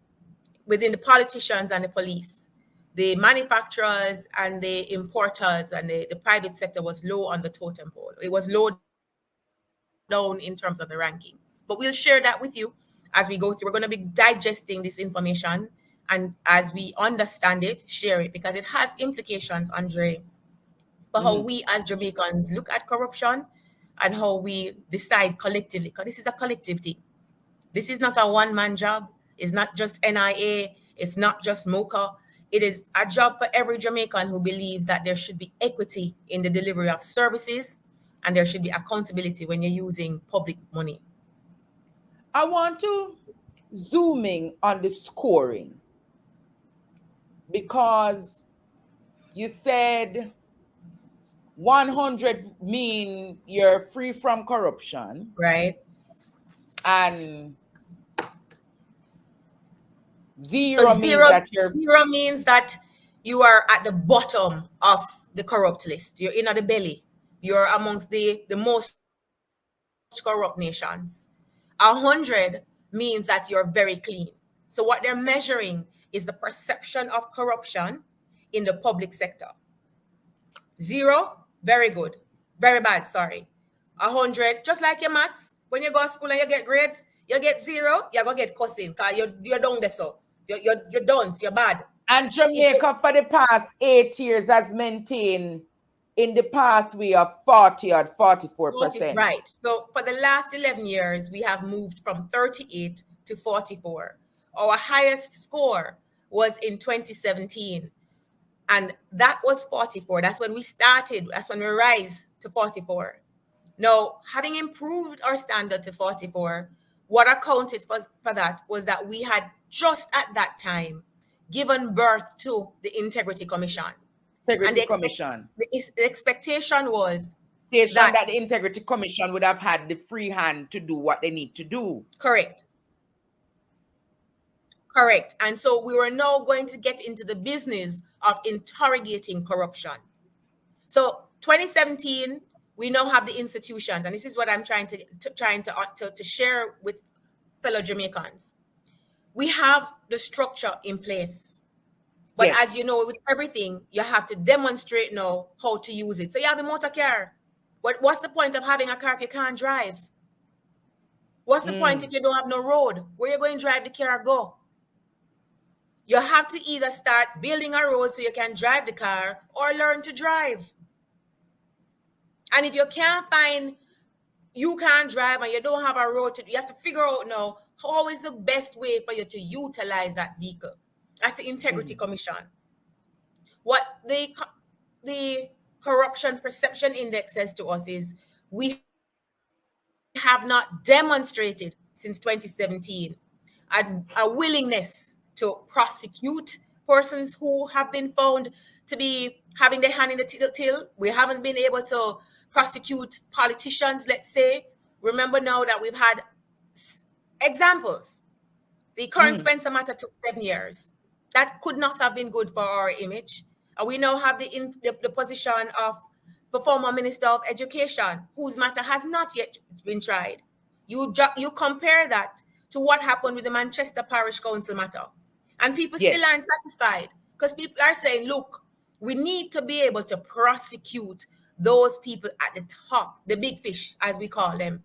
within the politicians and the police. The manufacturers and the importers and the private sector was low on the totem pole. It was low down in terms of the ranking. But we'll share that with you as we go through. We're going to be digesting this information, and as we understand it, share it, because it has implications, Andre, for how we as Jamaicans look at corruption and how we decide collectively, because this is a collective thing. This is not a one-man job. It's not just NIA. It's not just MOCA. It is a job for every Jamaican who believes that there should be equity in the delivery of services and there should be accountability when you're using public money. I want to zoom in on the scoring, because you said 100 mean you're free from corruption. Right. And zero means that you are at the bottom of the corrupt list. You're in the belly. You're amongst the most corrupt nations. 100 means that you're very clean. So what they're measuring is the perception of corruption in the public sector. 0, very good. Very bad, sorry. 100, just like your maths. When you go to school and you get grades, you get 0, you're going to get cussing because you're down there, so. You're dunce, you're bad. And Jamaica for the past 8 years has maintained in the pathway of 40 or 44%. Right. So for the last 11 years, we have moved from 38 to 44. Our highest score was in 2017. And that was 44. That's when we started. That's when we rise to 44. Now, having improved our standard to 44, what accounted for that was that we had just at that time given birth to the Integrity Commission. Integrity Commission. The expectation was that the Integrity Commission would have had the free hand to do what they need to do. Correct. And so we were now going to get into the business of interrogating corruption. So 2017, we now have the institutions, and this is what I'm trying to share with fellow Jamaicans. We have the structure in place. But as you know, with everything, you have to demonstrate now how to use it. So you have a motor car. But what's the point of having a car if you can't drive? What's the point if you don't have no road? Where are you going to drive the car go? You have to either start building a road so you can drive the car or learn to drive. And if you can't drive and you don't have a road you have to figure out now how is the best way for you to utilize that vehicle. That's the Integrity Commission. What the Corruption Perception Index says to us is we have not demonstrated since 2017 a willingness to prosecute persons who have been found to be having their hand in the till. We haven't been able to prosecute politicians, let's say. Remember now that we've had examples. The current Spencer matter took 7 years. That could not have been good for our image. And we now have the position of the former Minister of Education, whose matter has not yet been tried. You compare that to what happened with the Manchester Parish Council matter. And people still aren't satisfied because people are saying, look, we need to be able to prosecute those people at the top, the big fish, as we call them.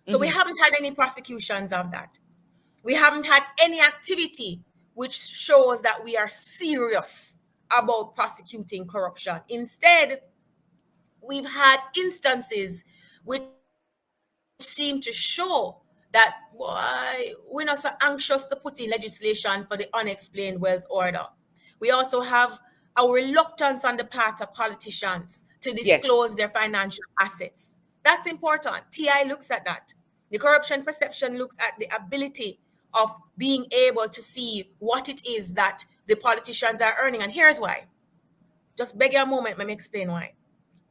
So we haven't had any prosecutions of that. We haven't had any activity which shows that we are serious about prosecuting corruption. Instead, we've had instances which seem to show that we're not so anxious to put in legislation for the unexplained wealth order. We also have a reluctance on the part of politicians to disclose their financial assets. That's important. TI looks at that. The corruption perception looks at the ability of being able to see what it is that the politicians are earning. And here's why. Just beg you a moment, let me explain why.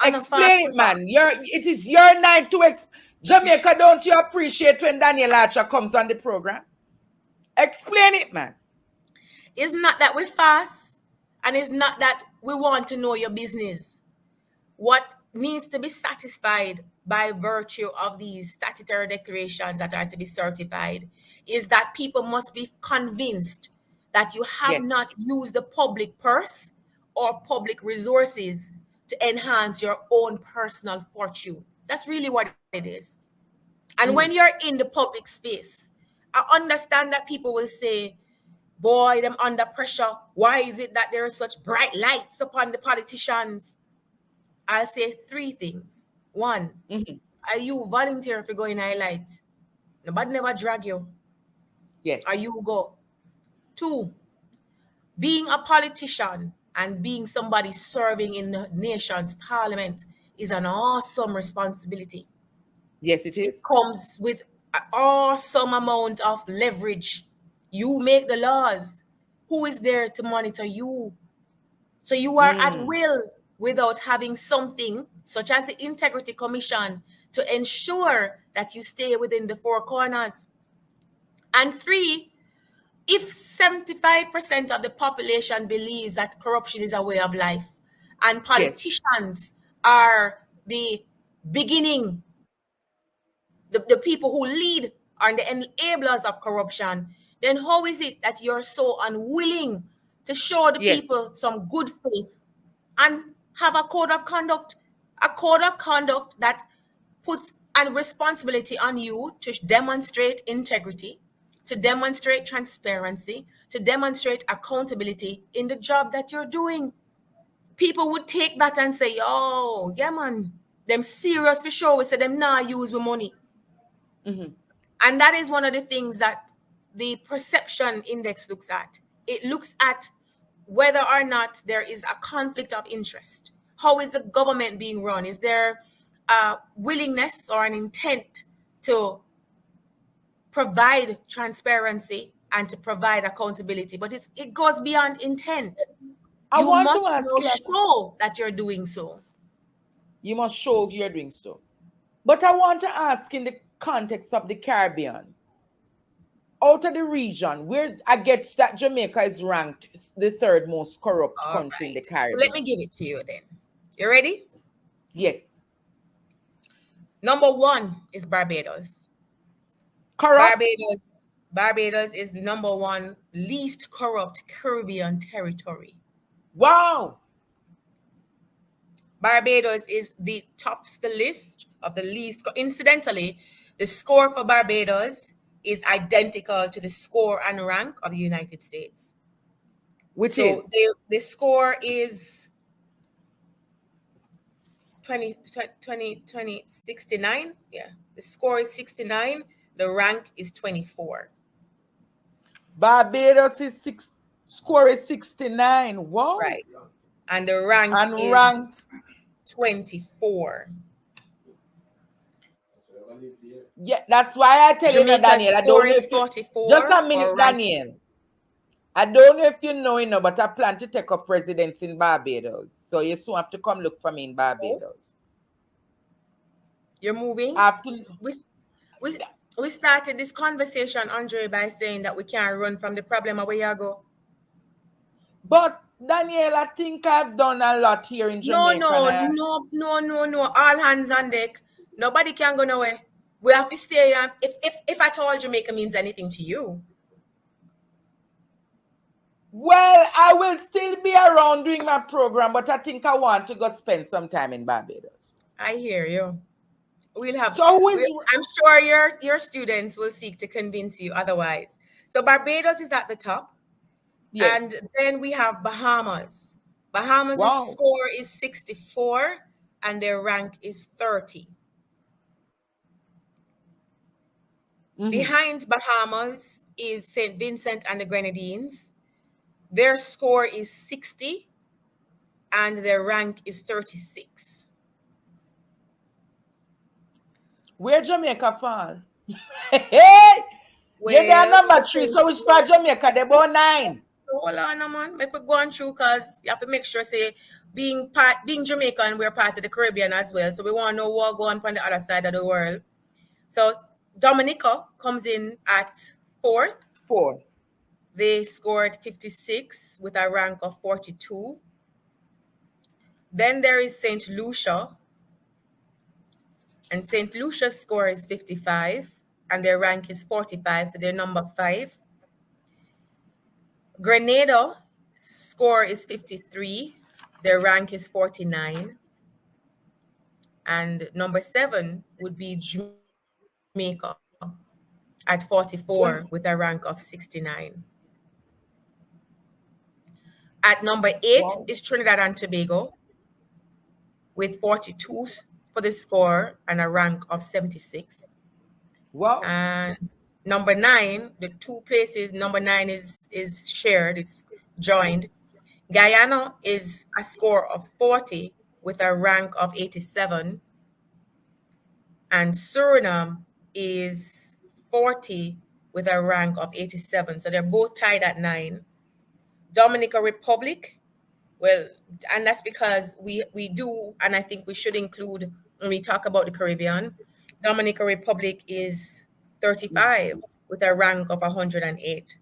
Explain it, man. It is your night to Jamaica, don't you appreciate when Daniel Archer comes on the program? Explain it, man. It's not that we're fast, and it's not that we want to know your business. What needs to be satisfied by virtue of these statutory declarations that are to be certified is that people must be convinced that you have not used the public purse or public resources to enhance your own personal fortune. That's really what it is. And when you're in the public space, I understand that people will say, boy, them under pressure. Why is it that there are such bright lights upon the politicians? I'll say 3 things. 1, are you volunteer if you go in a light? Nobody never drag you. Yes. Are you go? 2, being a politician and being somebody serving in the nation's parliament is an awesome responsibility. Yes, it is. It comes with an awesome amount of leverage. You make the laws. Who is there to monitor you? So you are at will without having something such as the Integrity Commission to ensure that you stay within the 4 corners. And 3, if 75% of the population believes that corruption is a way of life and politicians are the beginning the people who lead are the enablers of corruption, then how is it that you're so unwilling to show the Yes. people some good faith and have a code of conduct that puts a responsibility on you to demonstrate integrity, to demonstrate transparency, to demonstrate accountability in the job that you're doing? People would take that and say, "Oh, yeah, man, them serious for sure." We say them not use the money. And that is one of the things that the perception index looks at. It looks at whether or not there is a conflict of interest. How is the government being run? Is there a willingness or an intent to provide transparency and to provide accountability? But it goes beyond intent. I You want must to ask now you, show that you're doing so. you must show you're doing so. But I want to ask in the context of the Caribbean, out of the region, where I get that Jamaica is ranked the third most corrupt country in the Caribbean. Let me give it to you then. You ready? Yes. Number 1 is Barbados. Corrupt? Barbados is the number 1 least corrupt Caribbean territory. Wow. Barbados is tops the list of the least. Incidentally, the score for Barbados is identical to the score and rank of the United States. Which is? The score is 69. Yeah, the score is 69. The rank is 24. Barbados is score is 69. Wow. Right. And the rank is 24. Yeah, that's why I tell you, Daniel. I don't know if 44. Just a minute, Daniel. I don't know if you know, but I plan to take up residence in Barbados. So you soon have to come look for me in Barbados. You're moving? We started this conversation, Andre, by saying that we can't run from the problem away you go. But Daniel, I think I've done a lot here in Jamaica. No. All hands on deck. Nobody can go nowhere. We have to stay. If at all Jamaica means anything to you. Well, I will still be around doing my program, but I think I want to go spend some time in Barbados. I hear you. We'll have. So I'm sure your students will seek to convince you otherwise. So Barbados is at the top. Yes. And then we have Bahamas. Bahamas' score is 64 and their rank is 30. Behind Bahamas is St. Vincent and the Grenadines. Their score is 60 and their rank is 36. Where Jamaica fall? Hey! Well, they are number 3, so which part Jamaica? They're about 9. Hold on, man. Make we go on through because you have to make sure, say, being Jamaican, we're part of the Caribbean as well. So we want to know what going on the other side of the world. So Dominica comes in at 4th. They scored 56 with a rank of 42. Then there is St. Lucia. And St. Lucia's score is 55 and their rank is 45. So they're number 5. Grenada score is 53. Their rank is 49. And number 7 would be Jamaica at 44 with a rank of 69. At number 8 is Trinidad and Tobago with 42 for the score and a rank of 76. Wow. And number 9, the 2 places, number 9 is shared, it's joined. Guyana is a score of 40 with a rank of 87. And Suriname is 40 with a rank of 87. So they're both tied at 9. Dominican Republic, well, and that's because we do, and I think we should include when we talk about the Caribbean, Dominican Republic is 35 with a rank of 108.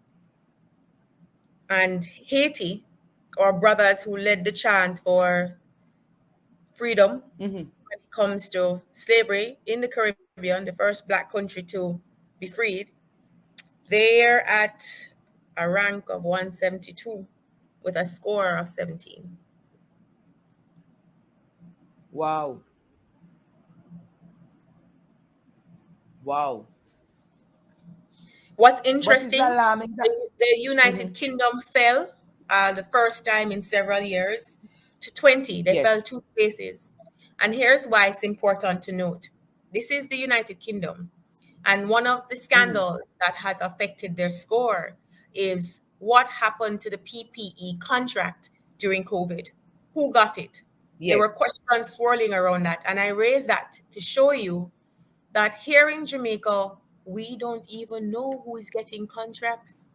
And Haiti, our brothers who led the chant for freedom when it comes to slavery in the Caribbean, Caribbean, the first black country to be freed, they're at a rank of 172 with a score of 17. Wow. Wow. What's But it's interesting, alarming that the United Kingdom fell the first time in several years to 20. They Yes. fell 2 spaces. And here's why it's important to note. This is the United Kingdom. And one of the scandals that has affected their score is what happened to the PPE contract during COVID. Who got it? Yes. There were questions swirling around that. And I raised that to show you that here in Jamaica, we don't even know who is getting contracts.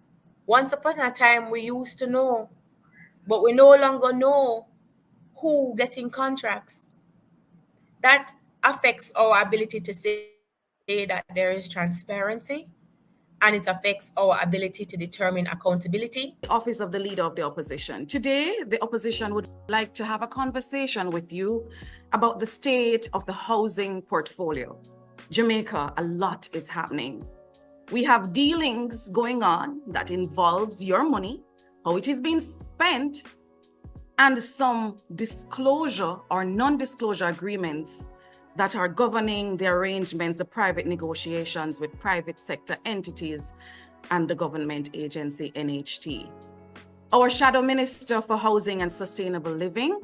Once upon a time, we used to know, but we no longer know who getting contracts. That affects our ability to say that there is transparency, and it affects our ability to determine accountability. Office of the Leader of the Opposition. Today, the opposition would like to have a conversation with you about the state of the housing portfolio. Jamaica, a lot is happening. We have dealings going on that involves your money, how it is being spent, and some disclosure or non-disclosure agreements that are governing the arrangements, the private negotiations with private sector entities and the government agency NHT. Our Shadow Minister for Housing and Sustainable Living,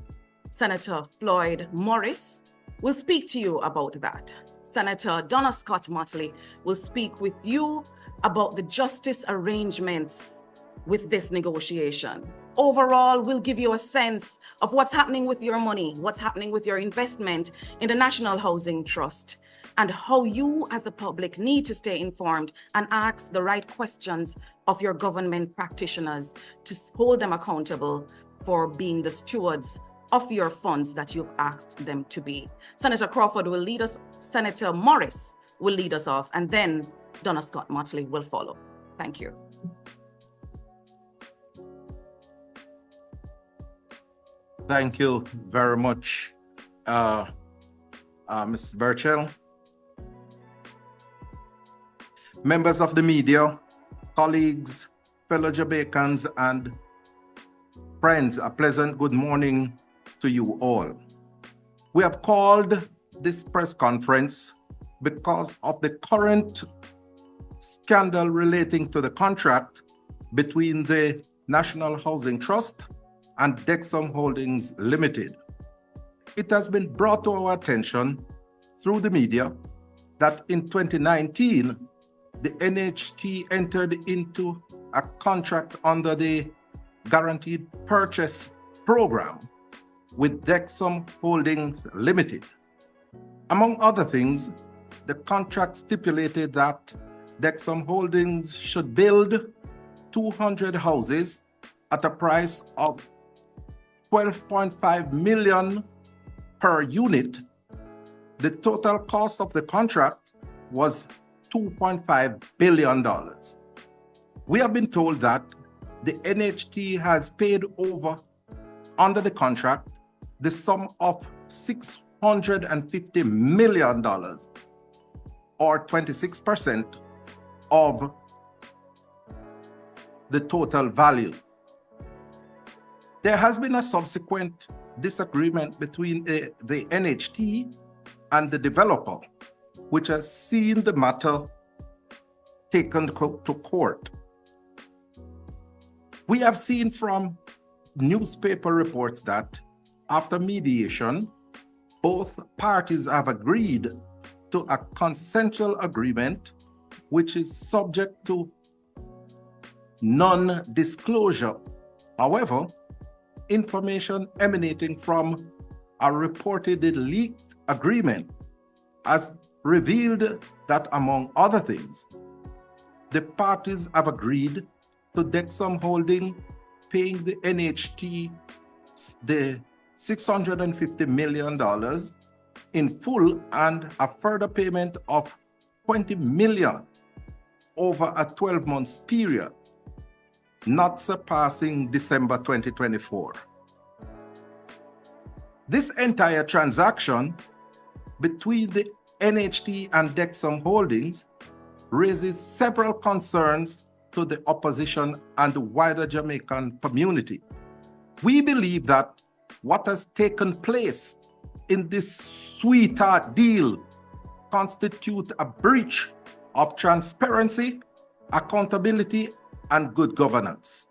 Senator Floyd Morris, will speak to you about that. Senator Donna Scott Motley will speak with you about the justice arrangements with this negotiation. Overall, we'll give you a sense of what's happening with your money, what's happening with your investment in the National Housing Trust, and how you as a public need to stay informed and ask the right questions of your government practitioners to hold them accountable for being the stewards of your funds that you've asked them to be. Senator Crawford will lead us, Senator Morris will lead us off, and then Donna Scott Motley will follow. Thank you. Thank you very much, Ms. Burchell. Members of the media, colleagues, fellow Jamaicans, and friends, a pleasant good morning to you all. We have called this press conference because of the current scandal relating to the contract between the National Housing Trust and Dexum Holdings Limited. It has been brought to our attention through the media that in 2019, the NHT entered into a contract under the Guaranteed Purchase Program with Dexum Holdings Limited. Among other things, the contract stipulated that Dexum Holdings should build 200 houses at a price of $12.5 million per unit. The total cost of the contract was $2.5 billion. We have been told that the NHT has paid over, under the contract, the sum of $650 million, or 26% of the total value. There has been a subsequent disagreement between the NHT and the developer, which has seen the matter taken to court. We have seen from newspaper reports that after mediation, both parties have agreed to a consensual agreement, which is subject to non-disclosure. However, information emanating from a reportedly leaked agreement has revealed that, among other things, the parties have agreed to Dexum Holding paying the NHT the $650 million in full and a further payment of $20 million over a 12-month period, not surpassing December 2024. This entire transaction between the NHT and Dexam Holdings raises several concerns to the opposition and the wider Jamaican community. We believe that what has taken place in this sweetheart deal constitute a breach of transparency, accountability, and good governance.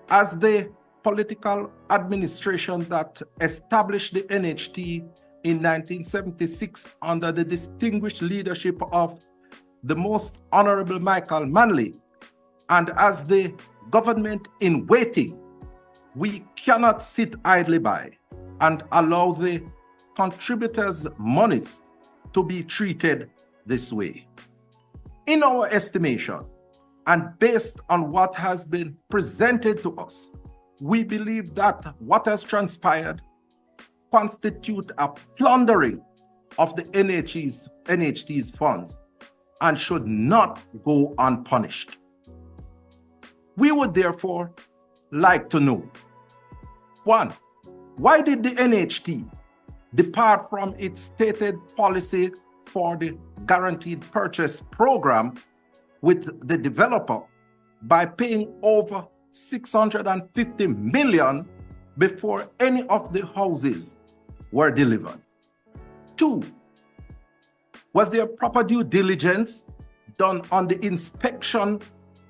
As the political administration that established the NHT in 1976 under the distinguished leadership of the Most Honorable Michael Manley, and as the government in waiting, we cannot sit idly by and allow the contributors' monies to be treated this way. In our estimation, and based on what has been presented to us, we believe that what has transpired constitute a plundering of the NHT's funds and should not go unpunished. We would therefore like to know, 1, why did the NHT depart from its stated policy for the guaranteed purchase program with the developer by paying over $650 million before any of the houses were delivered? 2, was there proper due diligence done on the inspection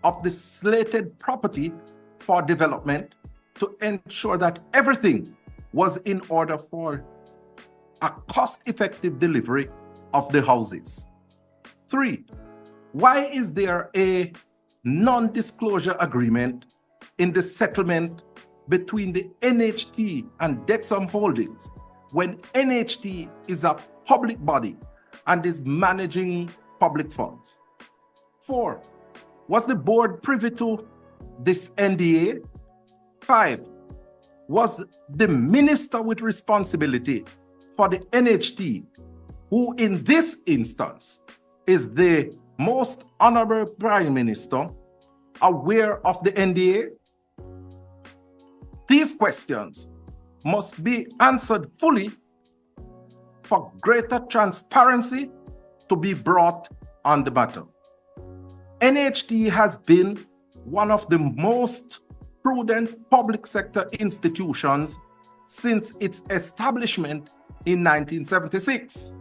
of the slated property for development to ensure that everything was in order for a cost-effective delivery of the houses? 3, why is there a non-disclosure agreement in the settlement between the NHT and Dexam Holdings when NHT is a public body and is managing public funds? 4, was the board privy to this NDA? 5, was the minister with responsibility for the NHT, who in this instance is the Most Honorable Prime Minister, aware of the NDA? These questions must be answered fully for greater transparency to be brought on the matter. NHT has been one of the most prudent public sector institutions since its establishment in 1976.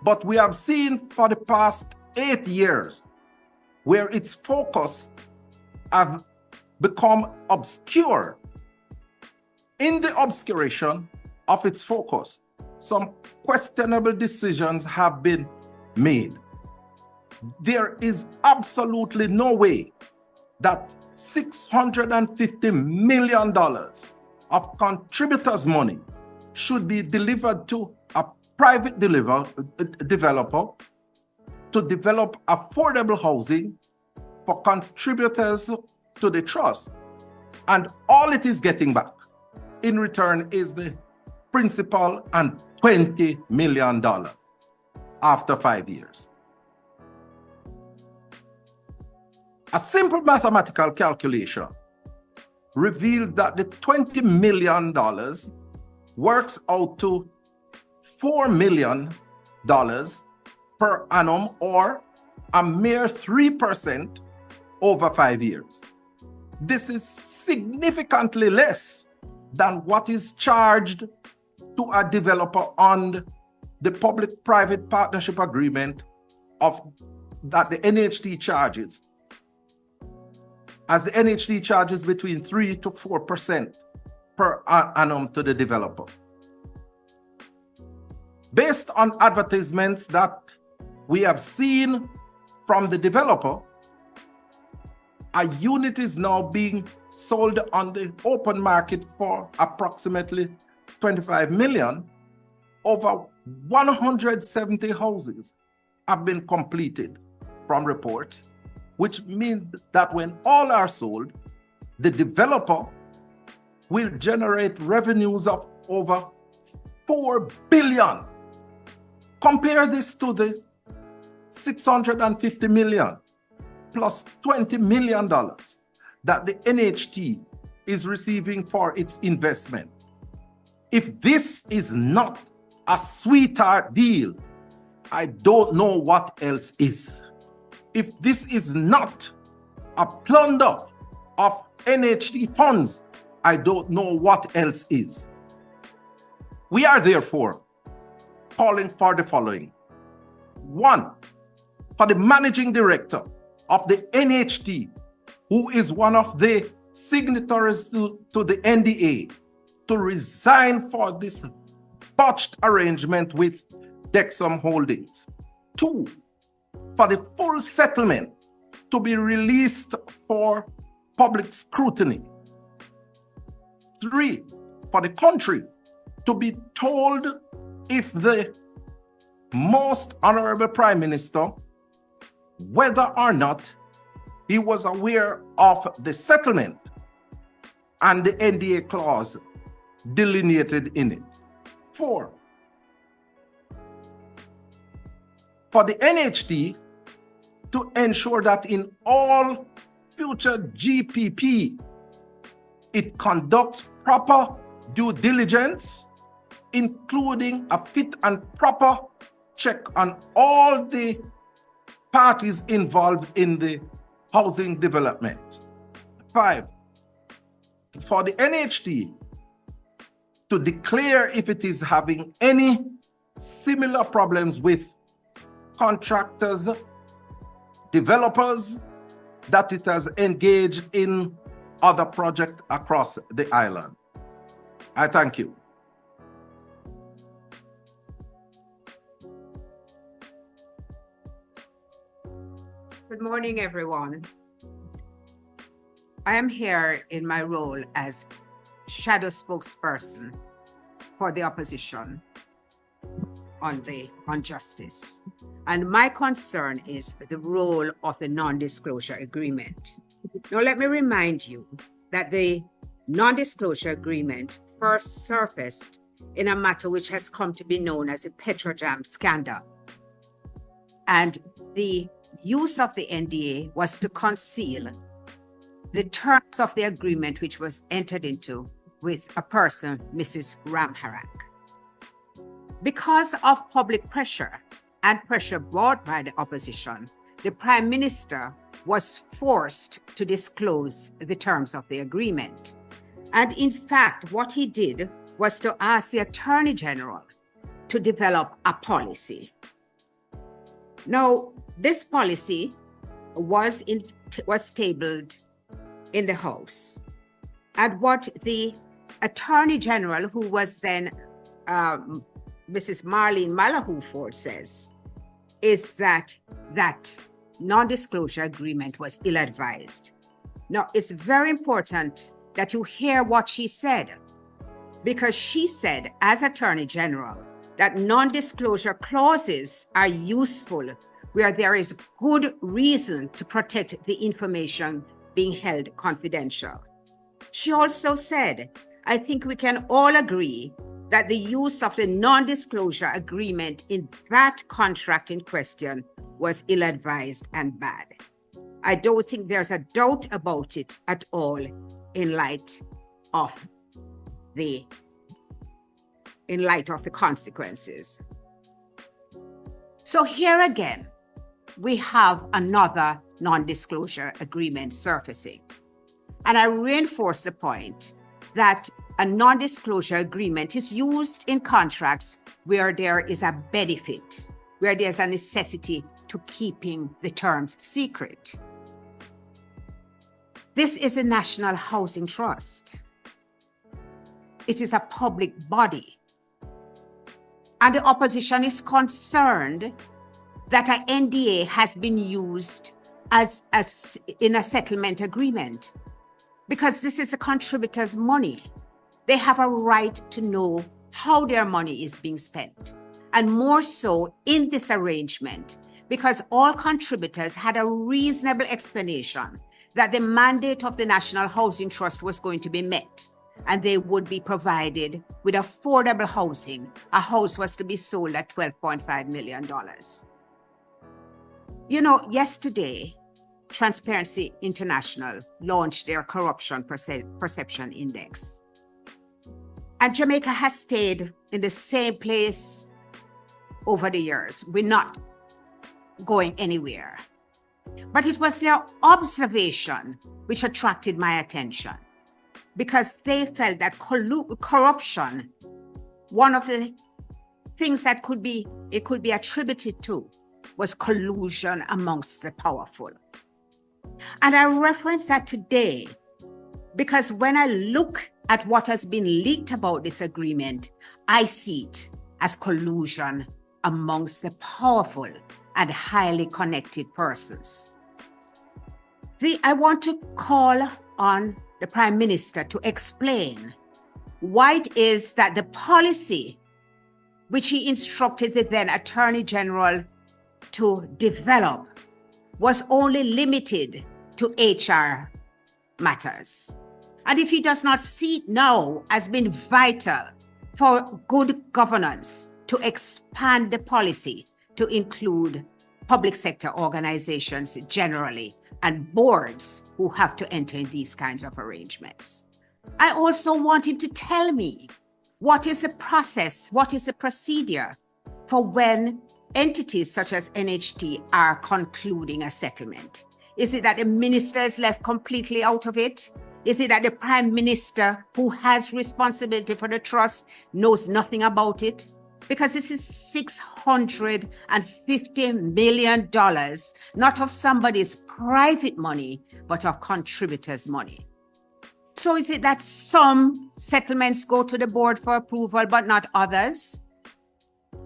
But we have seen for the past 8 years where its focus have become obscure. In the obscuration of its focus, some questionable decisions have been made. There is absolutely no way that $650 million of contributors' money should be delivered to a private developer to develop affordable housing for contributors to the trust. And all it is getting back in return is the principal and $20 million after 5 years. A simple mathematical calculation revealed that the $20 million works out to $4 million per annum, or a mere 3% over 5 years. This is significantly less than what is charged to a developer on the public-private partnership agreement that the NHT charges, as the NHT charges between 3 to 4% per annum to the developer. Based on advertisements that we have seen from the developer, a unit is now being sold on the open market for approximately $25 million. Over 170 houses have been completed from reports, which means that when all are sold, the developer will generate revenues of over $4 billion. Compare this to the $650 million plus $20 million that the NHT is receiving for its investment. If this is not a sweetheart deal, I don't know what else is. If this is not a plunder of NHT funds, I don't know what else is. We are therefore calling for the following. 1, for the managing director of the NHT, who is one of the signatories to the NDA, to resign for this botched arrangement with Dexum Holdings. 2, for the full settlement to be released for public scrutiny. 3, for the country to be told if the most honorable Prime Minister, whether or not he was aware of the settlement and the NDA clause delineated in it. 4, for the NHT to ensure that in all future GPP, it conducts proper due diligence, including a fit and proper check on all the parties involved in the housing development. 5, for the NHT to declare if it is having any similar problems with contractors, developers that it has engaged in other projects across the island. I thank you. Good morning, everyone. I am here in my role as shadow spokesperson for the opposition on justice. And my concern is the role of the non-disclosure agreement. Now, let me remind you that the non-disclosure agreement first surfaced in a matter which has come to be known as the Petrojam scandal. And the use of the NDA was to conceal the terms of the agreement which was entered into with a person, Mrs. Ramharak. Because of public pressure and pressure brought by the opposition, the Prime Minister was forced to disclose the terms of the agreement. And in fact, what he did was to ask the Attorney General to develop a policy. Now, this policy was tabled in the House. And what the Attorney General, who was then Mrs. Marlene Malahou-Ford, says is that non-disclosure agreement was ill-advised. Now, it's very important that you hear what she said, because she said, as Attorney General, that non-disclosure clauses are useful where there is good reason to protect the information being held confidential. She also said, I think we can all agree that the use of the non-disclosure agreement in that contract in question was ill-advised and bad. I don't think there's a doubt about it at all in light of the consequences. So here again, we have another non-disclosure agreement surfacing. And I reinforce the point that a non-disclosure agreement is used in contracts where there is a benefit, where there's a necessity to keeping the terms secret. This is a National Housing Trust. It is a public body. And the opposition is concerned that an NDA has been used as in a settlement agreement, because this is the contributors' money. They have a right to know how their money is being spent, and more so in this arrangement, because all contributors had a reasonable explanation that the mandate of the National Housing Trust was going to be met, and they would be provided with affordable housing. A house was to be sold at $12.5 million. You know, yesterday, Transparency International launched their Corruption Perception Index. And Jamaica has stayed in the same place over the years. We're not going anywhere. But it was their observation which attracted my attention, because they felt that corruption, one of the things that could be attributed to, was collusion amongst the powerful. And I reference that today because when I look at what has been leaked about this agreement, I see it as collusion amongst the powerful and highly connected persons. I want to call on the Prime Minister to explain why it is that the policy which he instructed the then Attorney General to develop was only limited to HR matters. And if he does not see it now as being vital for good governance to expand the policy to include public sector organizations generally and boards who have to enter in these kinds of arrangements. I also want him to tell me what is the process, what is the procedure for when entities such as NHT are concluding a settlement. Is it that the minister is left completely out of it? Is it that the Prime Minister, who has responsibility for the trust, knows nothing about it? Because this is $650 million, not of somebody's private money, but of contributors' money. So is it that some settlements go to the board for approval, but not others?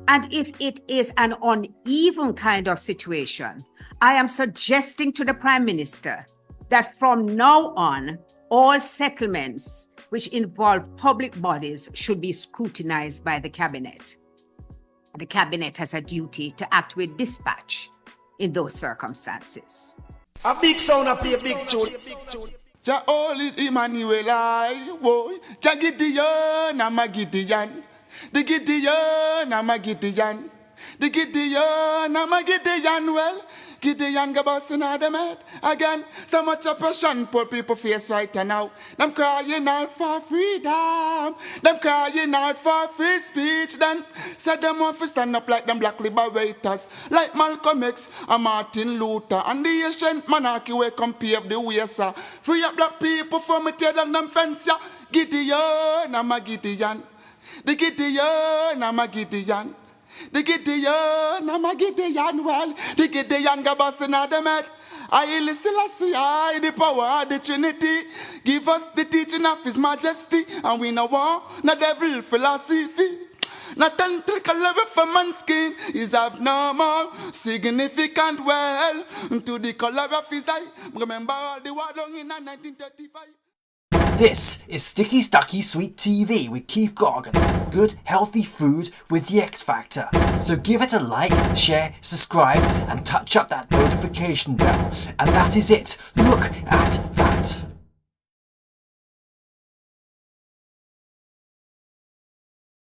And if it is an uneven kind of situation, I am suggesting to the Prime Minister that from now on, all settlements which involve public bodies should be scrutinized by the Cabinet. The Cabinet has a duty to act with dispatch in those circumstances. A big sound up here, big tune. Ja oli Emmanuel I, boy. Ja Gideon, I'm a Gideon. The Gideon, I'm a Gideon. The Gideon, I'm a Gideon. Well, Gideon go busting out them head again. So much oppression poor people face right now. Them crying out for freedom. Them crying out for free speech. Then said them want to stand up like them black liberators, like Malcolm X and Martin Luther and the ancient monarchy where come pave the way, sir. Free up black people from me tear down them fence, yeah. Gideon, I'm a Gideon. The Gideon, I'm a Gideon. The Gideon, I'm a Gideon, well, the Gideon go busting out them head. I listen, I the power of the Trinity. Give us the teaching of His Majesty, and we no want no devil philosophy. Not until color for man's skin is of no more significant well to the color of his eye. Remember all the war done in 1935. This is Sticky Stucky Sweet TV with Keith Gorgon. Good, healthy food with the X Factor. So give it a like, share, subscribe, and touch up that notification bell. And that is it. Look at